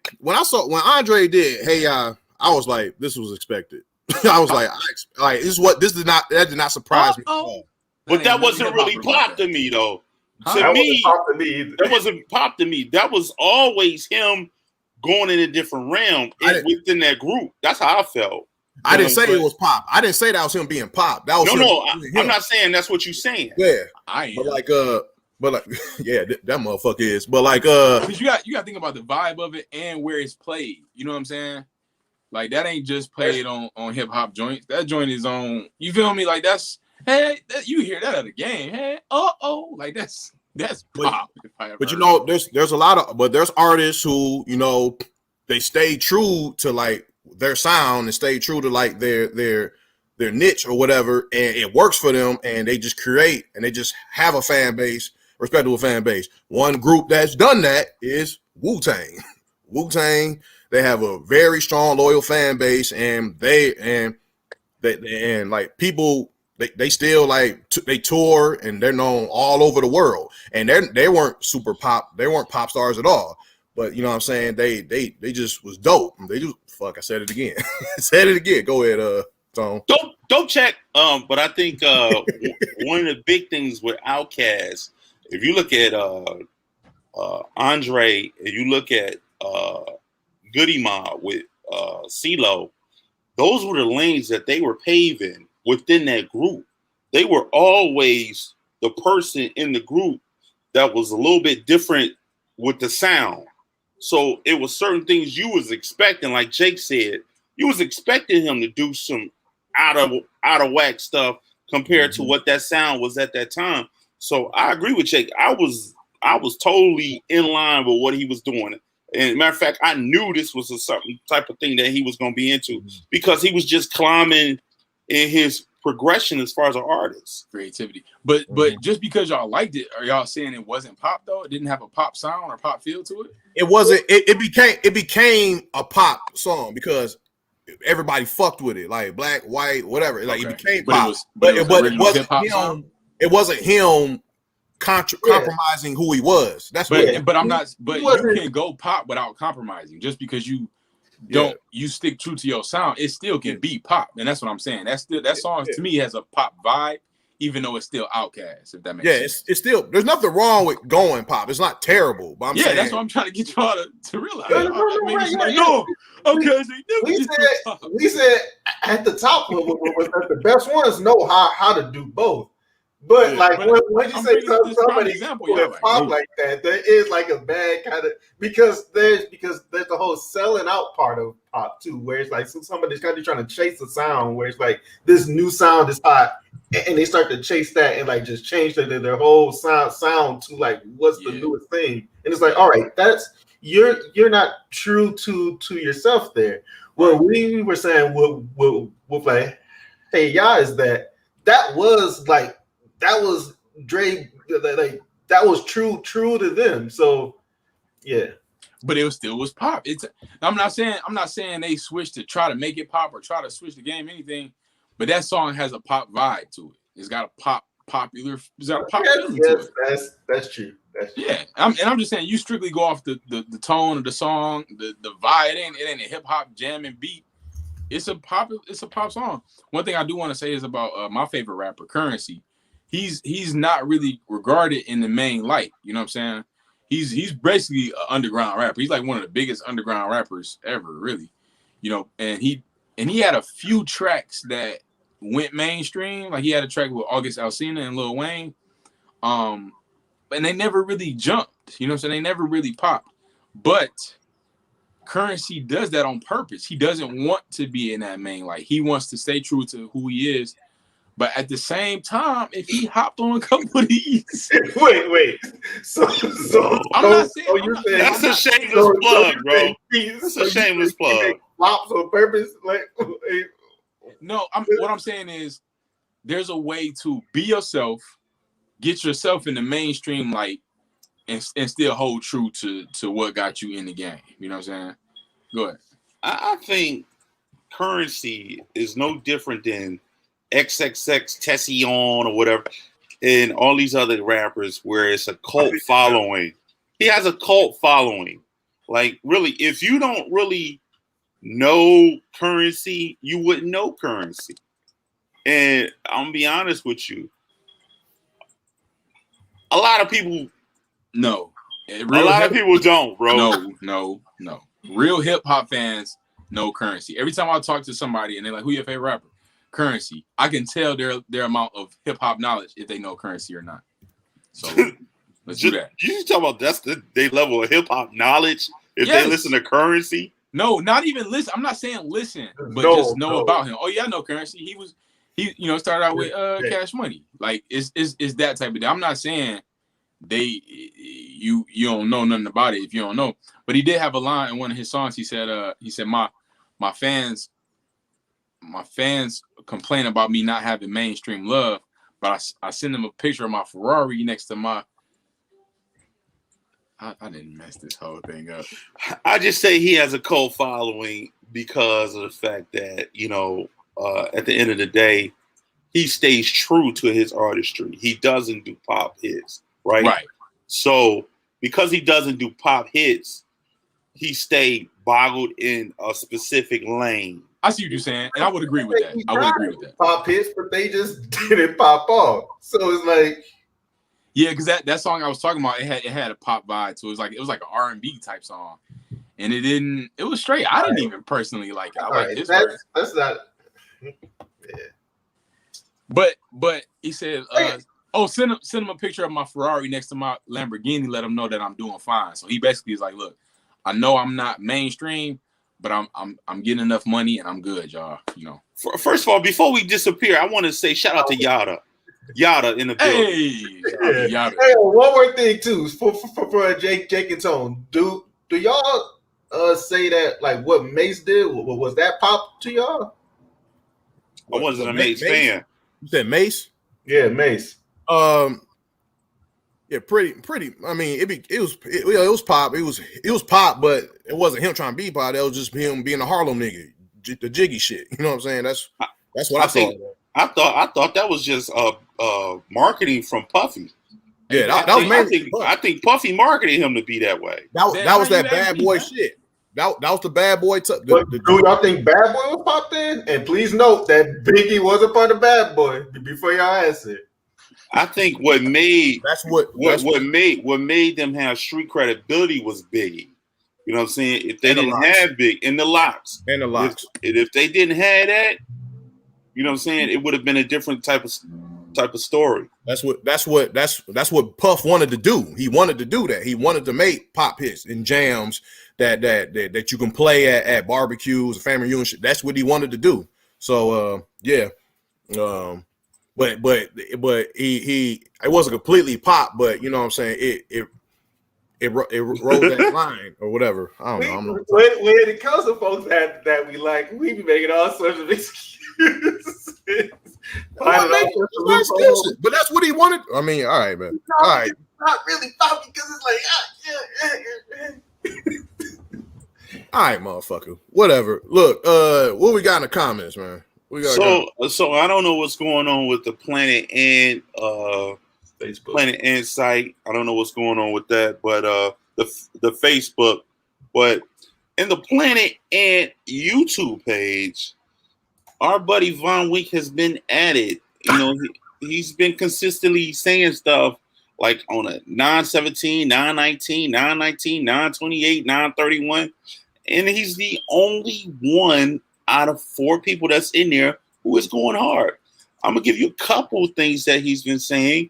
Speaker 2: Andre did, hey y'all, I was like, this was expected. I was like, that did not surprise me.
Speaker 1: But that wasn't really pop to me, though. To me, that wasn't pop to me. That was always him going in a different realm within that group. That's how I felt.
Speaker 2: I didn't say it was pop. I didn't say that was him being pop. That was
Speaker 1: I'm not saying that's what you're saying.
Speaker 2: Yeah,
Speaker 1: that
Speaker 2: motherfucker is. But like,
Speaker 4: because you got to think about the vibe of it and where it's played. You know what I'm saying? Like that ain't just played on hip hop joints. That joint is on. You feel me? Like that's you hear that at a game. Hey, like that's pop.
Speaker 2: But you know, there's a lot of there's artists who they stay true to like their sound and stay true to like their niche or whatever, and it works for them, and they just create and they just have a fan base, respectable fan base. One group that's done that is Wu-Tang. Wu-Tang. They have a very strong, loyal fan base, and they like people. They still like they tour and they're known all over the world. And they weren't super pop. They weren't pop stars at all. But you know what I'm saying? They just was dope. They just I said it again. Go ahead, Tom.
Speaker 1: Don't check. But I think one of the big things with Outkast, if you look at Andre, and you look at Goody Mob with CeeLo, those were the lanes that they were paving within that group. They were always the person in the group that was a little bit different with the sound. So it was certain things you was expecting, like Jake said, you was expecting him to do some out of whack stuff compared to what that sound was at that time. So I agree with Jake. I was totally in line with what he was doing. And matter of fact, I knew this was a certain type of thing that he was going to be into because he was just climbing in his progression as far as an artist.
Speaker 4: Creativity. But just because y'all liked it, are y'all saying it wasn't pop though? It didn't have a pop sound or pop feel to it?
Speaker 2: It wasn't. It became a pop song because everybody fucked with it, like black, white, whatever. Like it became pop. But it wasn't him. It wasn't him compromising who he was. That's
Speaker 4: but I'm not. But you can go pop without compromising. Just because you don't you stick true to your sound, it still can be pop, and that's what I'm saying. That's still that song to me has a pop vibe, even though it's still Outkast. If that makes sense.
Speaker 2: It's still there's nothing wrong with going pop. It's not terrible, but I'm saying
Speaker 4: that's what I'm trying to get y'all to realize.
Speaker 3: We said at the top was that the best ones know how to do both. But like when you say somebody pop like that, there is like a bad kind of because there's the whole selling out part of pop too, where it's like somebody's kind of trying to chase a sound where it's like this new sound is hot, and they start to chase that and like just change their whole sound to like what's the newest thing, and it's like all right, that's you're not true to yourself there. What we were saying with like, hey, y'all, is that was like. That was Dre, like that was true to them. So, yeah.
Speaker 4: But it still was pop. I'm not saying they switched to try to make it pop or try to switch the game, anything. But that song has a pop vibe to it. It's got a popular. It's got a pop feeling to it.
Speaker 3: That's true.
Speaker 4: I'm just saying you strictly go off the tone of the song, the vibe. It ain't a hip hop jamming beat. It's a pop song. One thing I do want to say is about my favorite rapper, Currency. He's not really regarded in the main light. You know what I'm saying? He's basically an underground rapper. He's like one of the biggest underground rappers ever, really. you know, and he had a few tracks that went mainstream. Like he had a track with August Alsina and Lil Wayne, and they never really jumped. You know what I'm saying? They never really popped. But Currency does that on purpose. He doesn't want to be in that main light. He wants to stay true to who he is. But at the same time, if he hopped on a couple of these,
Speaker 3: wait. So
Speaker 4: I'm not saying
Speaker 1: that's a shameless plug, bro. That's a shameless plug.
Speaker 3: Flops on purpose, like.
Speaker 4: No, what I'm saying is, there's a way to be yourself, get yourself in the mainstream light, and still hold true to what got you in the game. You know what I'm saying? Go ahead.
Speaker 1: I think Currency is no different than XXX Tession or whatever, and all these other rappers where it's a cult following. He has a cult following. Like, really, if you don't really know Currency, you wouldn't know Currency. And I'm gonna be honest with you, a lot of people
Speaker 4: No.
Speaker 1: A lot of people don't, bro.
Speaker 4: No. Real hip hop fans know Currency. Every time I talk to somebody and they're like, "Who your favorite rapper?" Currency. I can tell their amount of hip hop knowledge if they know Currency or not. So let's do that.
Speaker 1: You talk about that's their level of hip hop knowledge if they listen to Currency.
Speaker 4: No, not even listen. I'm not saying listen, but just know about him. Oh yeah, I know Currency. He started out with Cash Money. Like it's that type of thing. I'm not saying you don't know nothing about it if you don't know. But he did have a line in one of his songs. He said my fans complain about me not having mainstream love, but I send them a picture of my Ferrari next to my. I didn't mess this whole thing up.
Speaker 1: I just say he has a cult following because of the fact that, at the end of the day, he stays true to his artistry. He doesn't do pop hits, right?
Speaker 4: Right.
Speaker 1: So because he doesn't do pop hits, he stayed boggled in a specific lane.
Speaker 4: I see what you're saying, and I would agree with that. I would agree with that.
Speaker 3: Pop hits, but they just didn't pop off. So it's like,
Speaker 4: yeah, because that song I was talking about, it had a pop vibe, so it was like an R&B type song, and it didn't. It was straight. I didn't even personally like it. I like his verse.
Speaker 3: That's not. Yeah.
Speaker 4: But he said, send him a picture of my Ferrari next to my Lamborghini. Let him know that I'm doing fine. So he basically is like, look, I know I'm not mainstream, but I'm getting enough money and I'm good, y'all.
Speaker 1: First of all, before we disappear, I want to say shout out to Yada in the building.
Speaker 4: Yada.
Speaker 3: Hey, one more thing too for Jake and Tone. Do y'all say that like what Mace did was that pop to y'all?
Speaker 1: I wasn't a Mace fan.
Speaker 2: You said Mace?
Speaker 3: Yeah, Mace.
Speaker 2: Yeah, pretty. I mean, it was pop. It was pop, but it wasn't him trying to be pop. That was just him being a Harlem nigga, the jiggy shit. You know what I'm saying? That's what I thought.
Speaker 1: I thought that was just marketing from Puffy.
Speaker 2: Yeah, that was mainly.
Speaker 1: I think Puffy marketed him to be that way.
Speaker 2: That was that bad boy shit. That was the bad boy.
Speaker 3: Do y'all think Bad Boy was popped in? And please note that Biggie was a part of Bad Boy before y'all answer.
Speaker 1: I think what made them have street credibility was Biggie. You know what I'm saying? If they didn't have Big in the locks. If they didn't have that, you know what I'm saying, it would have been a different type of story.
Speaker 2: That's what Puff wanted to do. He wanted to do that. He wanted to make pop hits and jams that you can play at barbecues, family reunions. That's what he wanted to do. So yeah. But he it wasn't completely pop, but you know what I'm saying, it rode that line or whatever. I don't know.
Speaker 3: When it comes to folks that we like, we be making all sorts of excuses.
Speaker 2: But that's what he wanted. I mean, all right, man. All right.
Speaker 3: Not really poppy because it's like
Speaker 2: all right, motherfucker. Whatever. Look, what we got in the comments, man?
Speaker 1: So I don't know what's going on with the Planet and
Speaker 3: Facebook.
Speaker 1: Planet and site. I don't know what's going on with that, but the Facebook, but in the Planet and YouTube page, our buddy Von Week has been added. You know, he's been consistently saying stuff like on a 917, 919, 919, 928, 931. and he's the only one out of 4 people that's in there who is going hard. I'm gonna give you a couple of things that he's been saying.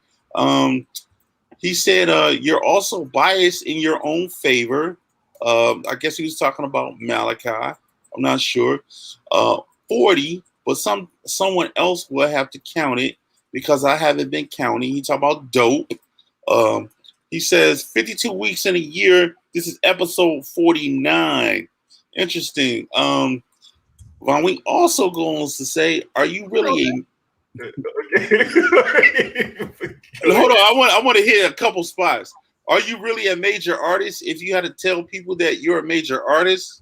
Speaker 1: He said, "You're also biased in your own favor." I guess he was talking about Malachi. I'm not sure. 40, but someone else will have to count it because I haven't been counting. He talked about dope. He says 52 weeks in a year. This is episode 49. Interesting. Von Wink also goes to say, "Are you really a..." Hold on, I want to hit a couple spots. Are you really a major artist? If you had to tell people that you're a major artist,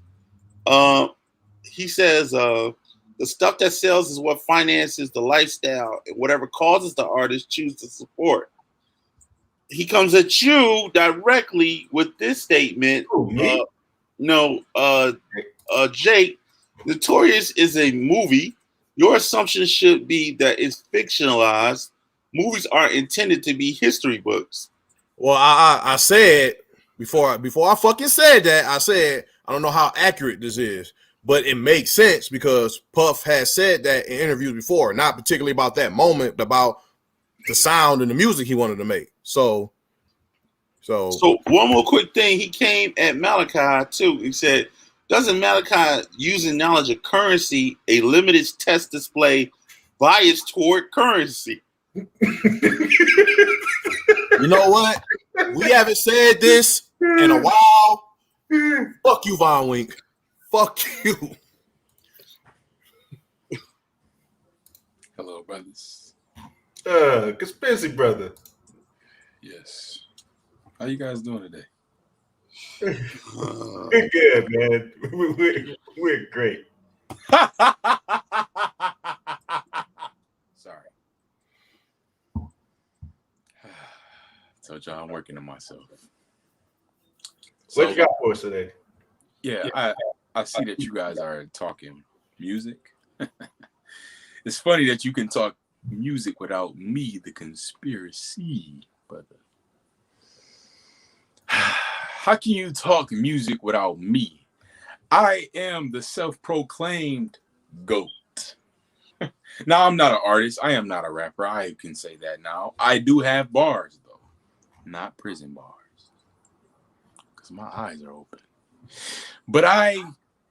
Speaker 1: he says, the stuff that sells is what finances the lifestyle, and whatever causes the artist choose to support. He comes at you directly with this statement. Jake, Notorious is a movie. Your assumption should be that it's fictionalized. Movies are intended to be history books.
Speaker 2: Well, I said before I fucking said that, I said I don't know how accurate this is, but it makes sense because Puff has said that in interviews before, not particularly about that moment, but about the sound and the music he wanted to make. So
Speaker 1: one more quick thing. He came at Malachi too. He said, "Doesn't Malachi using knowledge of currency a limited test display biased toward currency?"
Speaker 2: You know what? We haven't said this in a while. Fuck you, Von Wink. Fuck you.
Speaker 4: Hello, brothers.
Speaker 3: Conspiracy brother.
Speaker 4: Yes. How you guys doing today?
Speaker 3: We're good, man. We're great.
Speaker 4: Sorry. Told y'all I'm working on myself.
Speaker 3: What you got for us today?
Speaker 4: Yeah, I see that you guys are talking music. It's funny that you can talk music without me, the conspiracy, brother. How can you talk music without me? I am the self-proclaimed GOAT. Now, I'm not an artist. I am not a rapper. I can say that now. I do have bars, though. Not prison bars. Because my eyes are open. But I,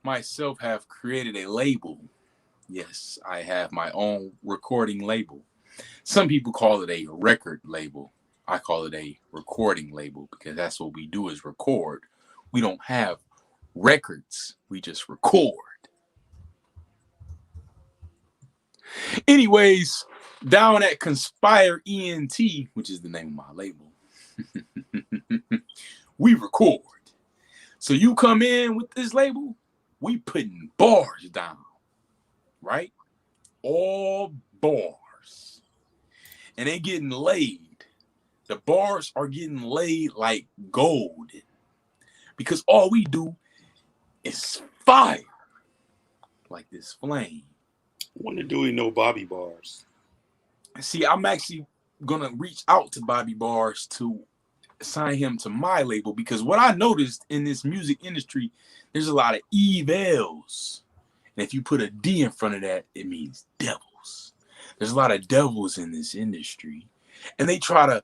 Speaker 4: myself, have created a label. Yes, I have my own recording label. Some people call it a record label. I call it a recording label because that's what we do is record. We don't have records. We just record. Anyways, down at Conspire ENT, which is the name of my label, we record. So you come in with this label, we putting bars down, right? All bars. And they getting laid. The bars are getting laid like gold. Because all we do is fire. Like this flame.
Speaker 1: When do we know Bobby bars?
Speaker 4: See, I'm actually going to reach out to Bobby Bars to sign him to my label because what I noticed in this music industry, there's a lot of evils. And if you put a D in front of that, it means devils. There's a lot of devils in this industry. And they try to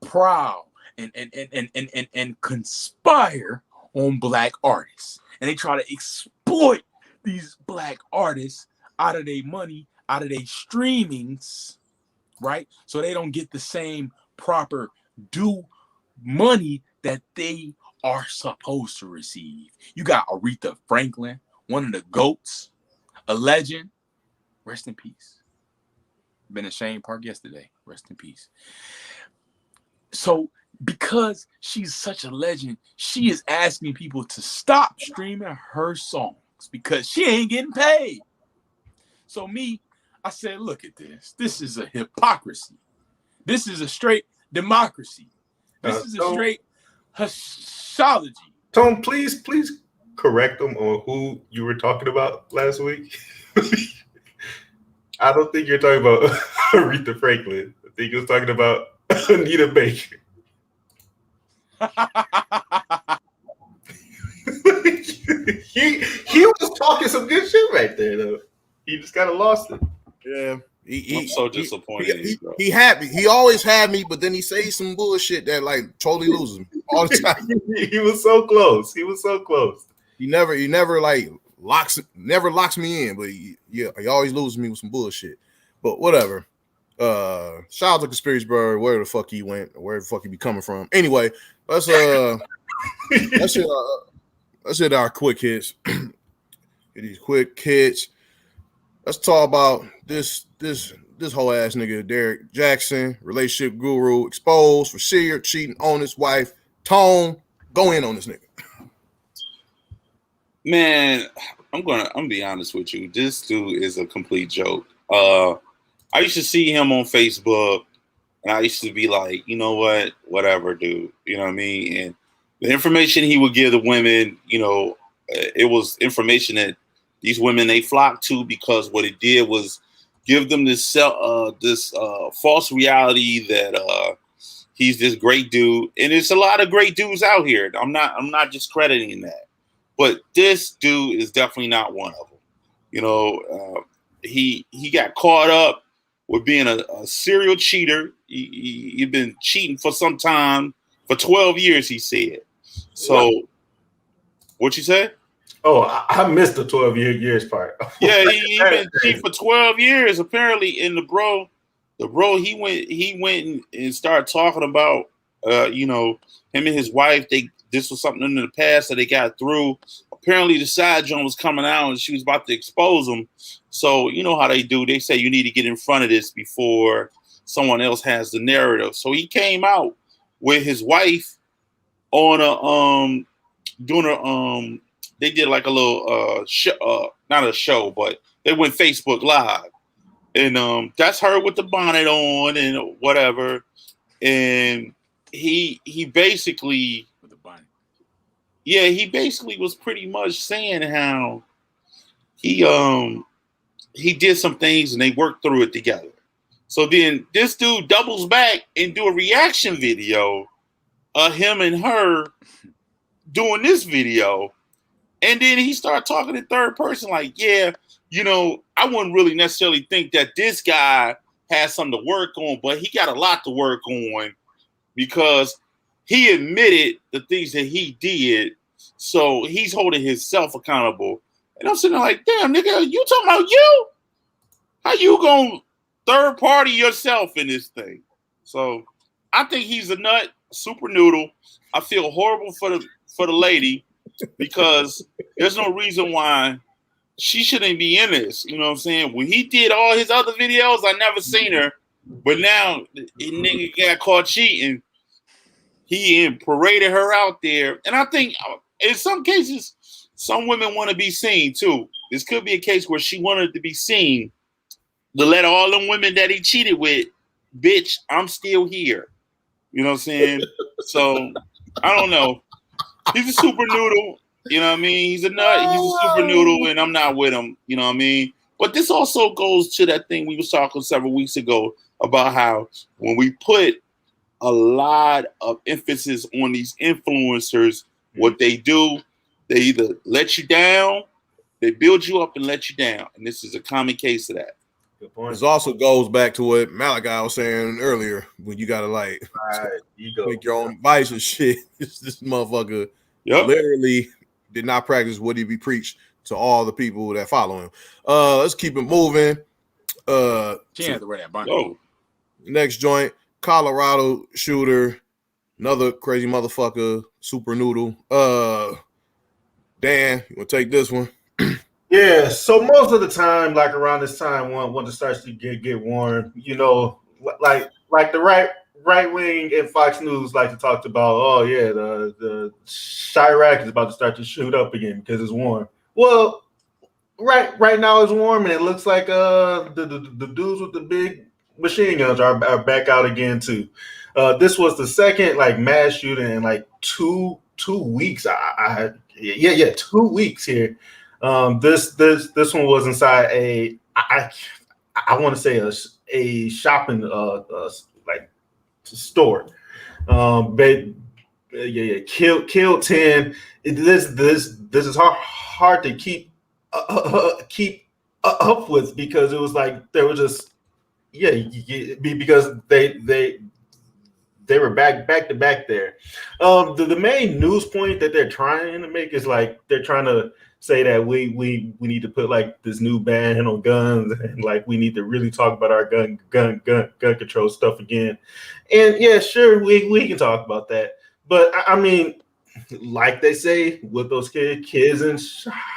Speaker 4: prowl and conspire on black artists. And they try to exploit these black artists out of their money, out of their streamings, right? So they don't get the same proper due money that they are supposed to receive. You got Aretha Franklin, one of the GOATs, a legend. Rest in peace. Been in Shane Park yesterday. Rest in peace. So because she's such a legend, she is asking people to stop streaming her songs because she ain't getting paid. So me, I said, look at this. This is a hypocrisy. This is a straight democracy. This is a straight hashology.
Speaker 3: Tone, please correct them on who you were talking about last week. I don't think you're talking about Aretha Franklin. I think you're talking about Anita Baker. he was talking some good shit right there though. He just kind of lost it.
Speaker 2: Yeah.
Speaker 1: I'm so disappointed in you, bro.
Speaker 2: He had me. He always had me, but then he says some bullshit that like totally loses me all the time.
Speaker 3: He was so close. He was so close.
Speaker 2: He never like locks me in, but he always loses me with some bullshit. But whatever. Shout out to Conspiracy Bird, where the fuck he went, or where the fuck he be coming from. Anyway, let's hit our quick hits. These quick hits. Let's talk about this whole ass nigga Derek Jackson, relationship guru, exposed for cheating on his wife. Tone, go in on this nigga.
Speaker 1: Man, I'm gonna be honest with you. This dude is a complete joke. I used to see him on Facebook, and I used to be like, you know what, whatever, dude. You know what I mean? And the information he would give the women, you know, it was information that these women they flocked to because what it did was give them this false reality that he's this great dude, and it's a lot of great dudes out here. I'm not discrediting that, but this dude is definitely not one of them. You know, he got caught up with being a serial cheater. He'd been cheating for some time, for 12 years, he said. So, what you said?
Speaker 3: Oh, I missed the 12 years part.
Speaker 1: Yeah, he been cheating for 12 years apparently. And the bro, he went and started talking about, you know, him and his wife. This was something in the past that they got through. Apparently, the side joint was coming out, and she was about to expose him. So you know how they do. They say you need to get in front of this before someone else has the narrative. So he came out with his wife on they did like a little not a show, but they went Facebook Live, and that's her with the bonnet on and whatever, and he basically with the bonnet. Yeah, he basically was pretty much saying how he did some things and they worked through it together. So then this dude doubles back and do a reaction video of him and her doing this video. And then he started talking in third person like, yeah, you know, I wouldn't really necessarily think that this guy has something to work on, but he got a lot to work on because he admitted the things that he did. So he's holding himself accountable. And I'm sitting there like, damn, nigga, you talking about you? How you gonna third party yourself in this thing? So I think he's a nut, super noodle. I feel horrible for the lady because there's no reason why she shouldn't be in this. You know what I'm saying? When he did all his other videos, I never seen her. But now the nigga got caught cheating. He paraded her out there. And I think in some cases, some women want to be seen too. This could be a case where she wanted to be seen to let all them women that he cheated with, bitch, I'm still here. You know what I'm saying? So, I don't know. He's a super noodle. You know what I mean? He's a nut. He's a super noodle, and I'm not with him. You know what I mean? But this also goes to that thing we was talking several weeks ago about how when we put a lot of emphasis on these influencers, what they do, they either let you down, they build you up and let you down. And this is a common case of that.
Speaker 2: This also goes back to what Malachi was saying earlier, when you gotta like make your own advice and shit. This motherfucker literally did not practice what he be preached to all the people that follow him. Let's keep it moving.
Speaker 4: She had to wear that bonnet.
Speaker 2: Next joint, Colorado shooter, another crazy motherfucker, super noodle. Dan, you wanna take this one?
Speaker 3: Yeah, so most of the time, like around this time, when it starts to get warm, you know, like the right wing and Fox News like to talk about, oh yeah, the Chirac is about to start to shoot up again because it's warm. Well, right now it's warm and it looks like the dudes with the big machine guns are back out again too. This was the second like mass shooting in like two weeks. 2 weeks here. This one was inside I want to say a shopping like store. Killed 10. This this is hard to keep up with, because it was like there was just because they were back to back there. The main news point that they're trying to make is like they're trying to say that we need to put like this new ban on guns, and like we need to really talk about our gun control stuff again. And yeah, sure, we can talk about that. But I mean, like they say with those kids in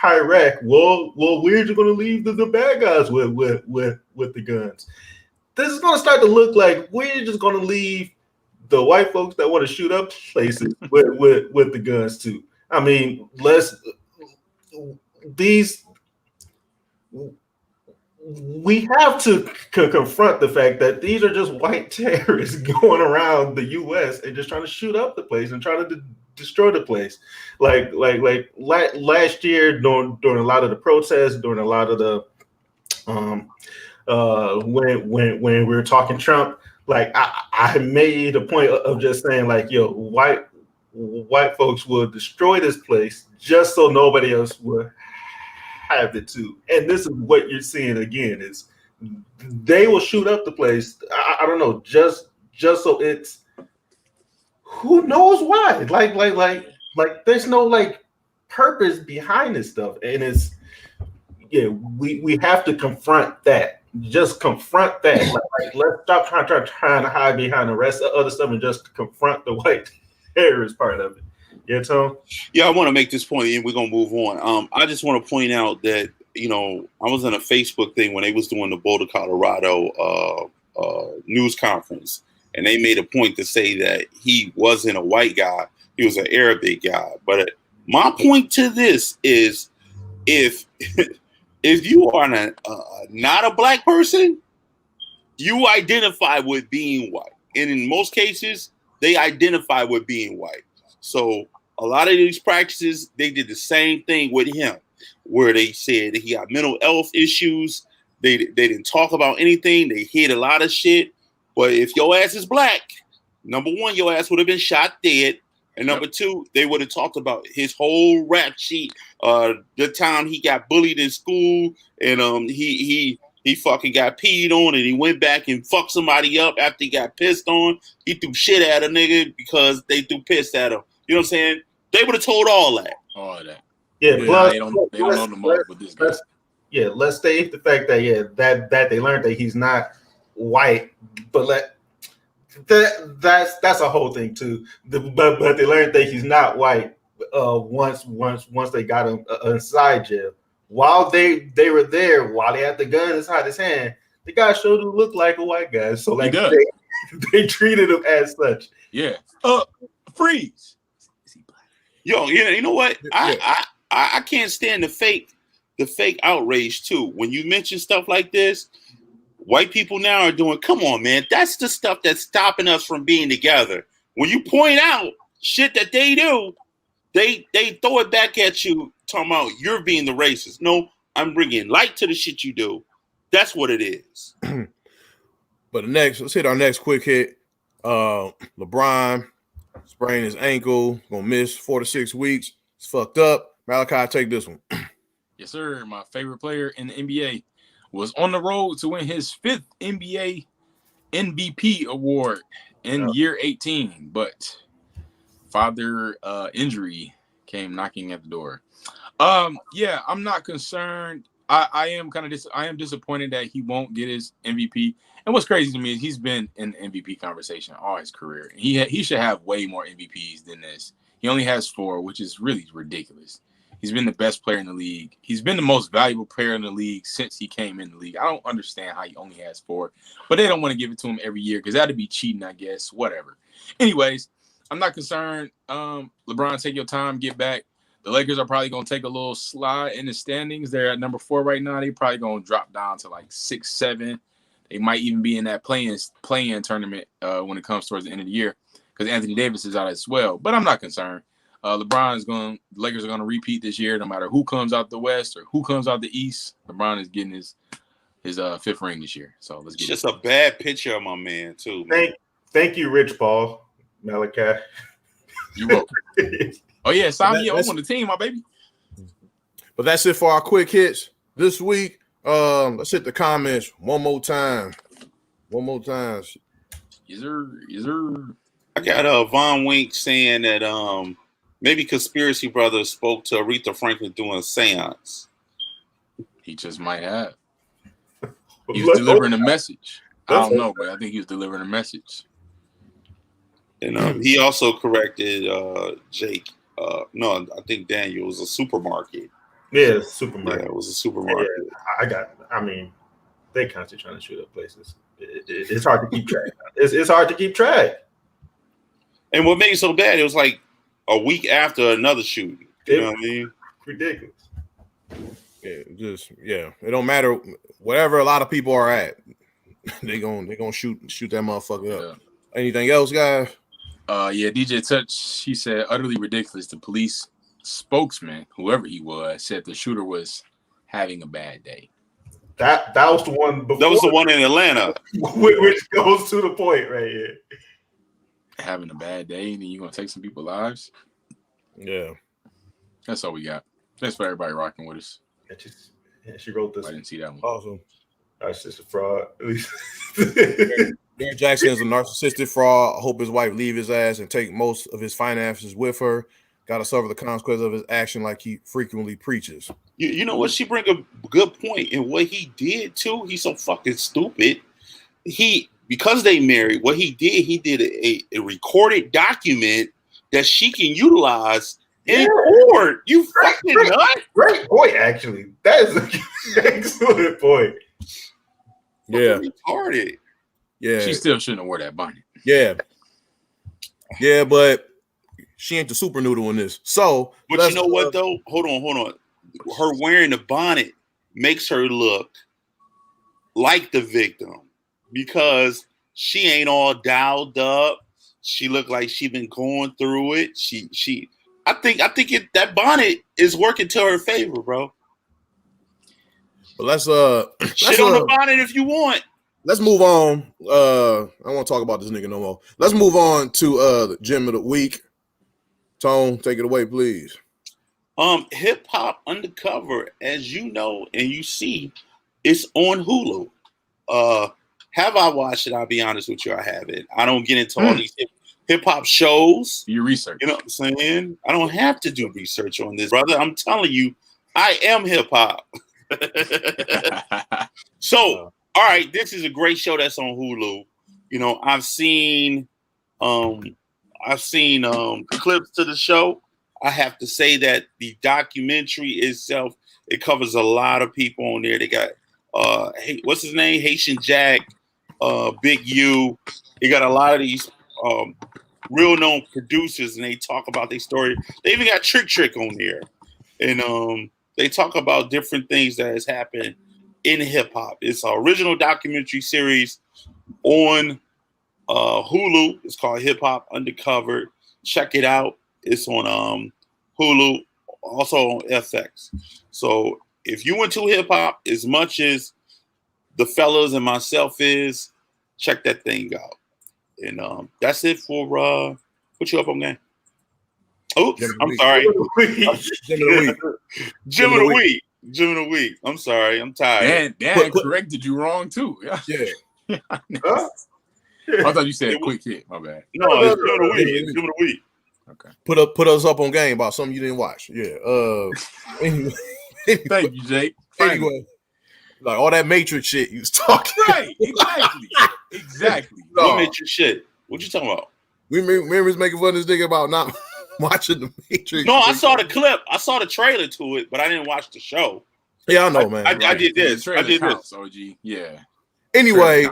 Speaker 3: Iraq, well, we're just going to leave the bad guys with the guns. This is going to start to look like we're just going to leave the white folks that want to shoot up places with the guns too. I mean, we have to confront the fact that these are just white terrorists going around the U.S. and just trying to shoot up the place and trying to destroy the place. Like last year during a lot of the protests, during a lot of the when we were talking Trump, like I made a point of just saying like, yo, white folks will destroy this place just so nobody else will have it too. And this is what you're seeing again, is they will shoot up the place. I don't know, just so it's, who knows why? Like there's no like purpose behind this stuff. And it's, yeah, we have to confront that. Just confront that. Like let's stop trying to hide behind the rest of other stuff and just confront the white terrorist part of it. Yeah, Tom?
Speaker 1: Yeah, I want to make this point and we're going to move on. I just want to point out that, you know, I was on a Facebook thing when they was doing the Boulder, Colorado news conference, and they made a point to say that he wasn't a white guy. He was an Arabic guy. But my point to this is if you are not a black person, you identify with being white. And in most cases, they identify with being white. So a lot of these practices, they did the same thing with him, where they said that he got mental health issues. They didn't talk about anything. They hid a lot of shit. But if your ass is black, number one, your ass would have been shot dead. And number two, they would have talked about his whole rap sheet, the time he got bullied in school, and he fucking got peed on, and he went back and fucked somebody up after he got pissed on. He threw shit at a nigga because they threw piss at him. You know what I'm saying? They would have told all that.
Speaker 4: All of that.
Speaker 3: Yeah,
Speaker 4: plus, they don't know the most with this guy.
Speaker 3: Yeah, let's state the fact that that they learned that he's not white, but that's a whole thing too. But they learned that he's not white once they got him inside jail. While they were there, while they had the gun inside his hand, the guy showed to look like a white guy. So like they treated him as such.
Speaker 4: Yeah. Freeze. Is he black?
Speaker 1: Yo, you know what? I can't stand the fake outrage too. When you mention stuff like this, white people now are doing, come on, man, that's the stuff that's stopping us from being together. When you point out shit that they do, they throw it back at you, talking about you're being the racist. No, I'm bringing light to the shit you do. That's what it is.
Speaker 2: But let's hit our next quick hit. LeBron sprained his ankle, gonna miss 4 to 6 weeks. It's fucked up. Malachi, take this one.
Speaker 4: Yes, sir. My favorite player in the NBA was on the road to win his 5th NBA MVP award in year 18, but father injury came knocking at the door. Yeah, I'm not concerned. I am disappointed that he won't get his MVP. And what's crazy to me is he's been in the MVP conversation all his career. He should have way more MVPs than this. He only has 4, which is really ridiculous. He's been the best player in the league. He's been the most valuable player in the league since he came in the league. I don't understand how he only has 4, but they don't want to give it to him every year because that'd be cheating, I guess. Whatever. Anyways, I'm not concerned. LeBron, take your time, get back. The Lakers are probably going to take a little slide in the standings. They're at number 4 right now. They're probably going to drop down to like 6, 7. They might even be in that play-in tournament when it comes towards the end of the year because Anthony Davis is out as well. But I'm not concerned. The Lakers are going to repeat this year no matter who comes out the West or who comes out the East. LeBron is getting his 5th ring this year. So let's get
Speaker 1: it's just a bad picture of my man, too.
Speaker 3: Man. Thank you, Rich Paul, Malachi.
Speaker 4: You welcome. Oh, yeah, sign me up on the team, my baby.
Speaker 2: But that's it for our quick hits this week. Let's hit the comments one more time.
Speaker 4: Is there?
Speaker 1: I got Von Wink saying that maybe Conspiracy Brothers spoke to Aretha Franklin doing a seance.
Speaker 4: He just might have. He was delivering a message. I don't know, but I think he was delivering a message.
Speaker 1: And he also corrected Jake. No, I think Daniel was a supermarket.
Speaker 3: Yeah, supermarket.
Speaker 1: Yeah, it was a supermarket.
Speaker 3: Yeah, I mean, they constantly trying to shoot up places. It's hard to keep track. It's hard to keep track.
Speaker 1: And what made it so bad, it was like a week after another shooting. You know what I mean?
Speaker 3: Ridiculous.
Speaker 2: Yeah, it don't matter. Wherever a lot of people are at, they gonna shoot that motherfucker up. Yeah. Anything else, guys?
Speaker 4: Yeah, DJ Touch, he said utterly ridiculous. The police spokesman, whoever he was, said the shooter was having a bad day.
Speaker 3: That was the one before.
Speaker 1: That was the one in Atlanta.
Speaker 3: Which goes to the point right here.
Speaker 4: Having a bad day, and then you're gonna take some people's lives.
Speaker 2: Yeah.
Speaker 4: That's all we got. Thanks for everybody rocking with us.
Speaker 3: She wrote this.
Speaker 4: I didn't see that one.
Speaker 2: Awesome.
Speaker 3: That's just a fraud.
Speaker 2: Derrick Jackson is a narcissistic fraud. I hope his wife leave his ass and take most of his finances with her. Got to suffer the consequences of his action like he frequently preaches.
Speaker 1: You know what? She bring a good point. And what he did, too, he's so fucking stupid. Because they married, what he did a recorded document that she can utilize in court. You fucking nut.
Speaker 3: Great point, actually. That is an excellent point.
Speaker 2: Yeah.
Speaker 1: Retarded.
Speaker 2: Yeah.
Speaker 4: She still shouldn't have wore that bonnet.
Speaker 2: Yeah. Yeah, but she ain't the super noodle in this. So,
Speaker 1: but you know what though? Hold on. Her wearing the bonnet makes her look like the victim because she ain't all dialed up. She looked like she been going through it. I think that bonnet is working to her favor, bro.
Speaker 2: But let's
Speaker 1: shit on the bonnet if you want.
Speaker 2: Let's move on. I don't want to talk about this nigga no more. Let's move on to the gym of the week. Tone, take it away, please.
Speaker 1: Hip Hop Undercover, as you know and you see, it's on Hulu. Have I watched it? I'll be honest with you, I haven't. I don't get into all these hip hop shows.
Speaker 4: You research.
Speaker 1: You know what I'm saying? I don't have to do research on this, brother. I'm telling you, I am hip hop. So, all right, this is a great show that's on Hulu. You know, I've seen clips to the show. I have to say that the documentary itself, it covers a lot of people on there. They got what's his name? Haitian Jack, Big U. They got a lot of these real known producers, and they talk about their story. They even got Trick on there, and they talk about different things that has happened in hip hop. It's an original documentary series on Hulu. It's called Hip Hop Undercover. Check it out. It's on Hulu, also on FX. So if you into hip hop as much as the fellas and myself is, check that thing out. And that's it for put you up on game. Oops, I'm sorry. Gym of the week. I'm sorry. I'm tired.
Speaker 4: Dan corrected you wrong too.
Speaker 2: Yeah.
Speaker 3: Huh?
Speaker 4: I thought you said quick hit. My bad.
Speaker 1: No, it's Gym of the week. It's Gym of the week.
Speaker 4: Okay.
Speaker 2: Put us up on game about something you didn't watch. Yeah. Anyway.
Speaker 4: Thank you, Jake.
Speaker 2: Anyway, like all that Matrix shit you was talking.
Speaker 4: Right. Exactly.
Speaker 1: What Matrix shit? What you talking about?
Speaker 2: We was making fun of this nigga about not watching the Matrix.
Speaker 1: No, I saw the clip. I saw the trailer to it, but I didn't watch the show.
Speaker 2: Yeah, I know, man.
Speaker 1: I did this.
Speaker 4: OG. Yeah.
Speaker 2: Anyway,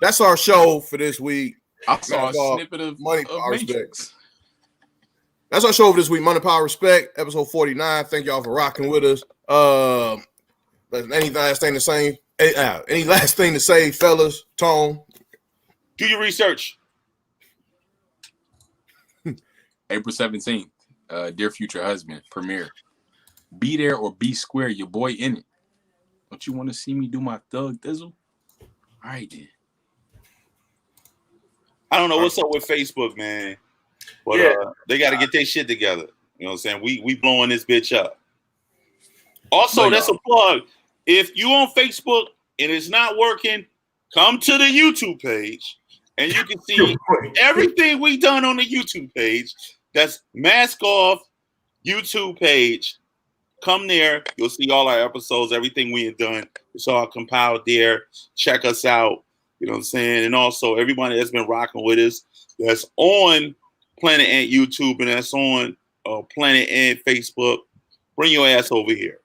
Speaker 2: that's our show for this week.
Speaker 4: I saw a snippet of
Speaker 2: Money, Power,
Speaker 4: Matrix.
Speaker 2: Respect. That's our show for this week. Money, Power, Respect, episode 49. Thank y'all for rocking with us. Any last thing to say? Any last thing to say, fellas? Tone?
Speaker 1: Do your research.
Speaker 4: April 17th, Dear Future Husband, premiere. Be there or be square, your boy in it. Don't you want to see me do my thug thizzle? All right, then.
Speaker 1: I don't know what's up with Facebook, man. But they got to get their shit together. You know what I'm saying? We blowing this bitch up. Also, that's a plug. If you on Facebook and it's not working, come to the YouTube page and you can see everything we done on the YouTube page. That's Mask Off YouTube page. Come there. You'll see all our episodes, everything we have done. It's all compiled there. Check us out. You know what I'm saying? And also everybody that's been rocking with us, that's on Planet Ant YouTube and that's on Planet Ant Facebook. Bring your ass over here.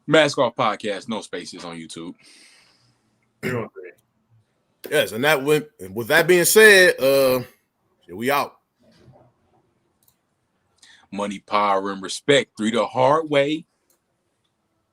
Speaker 4: Mask Off Podcast, no spaces on YouTube.
Speaker 2: Yes, and that with that being said, we out.
Speaker 4: Money, power, and respect through the hard way.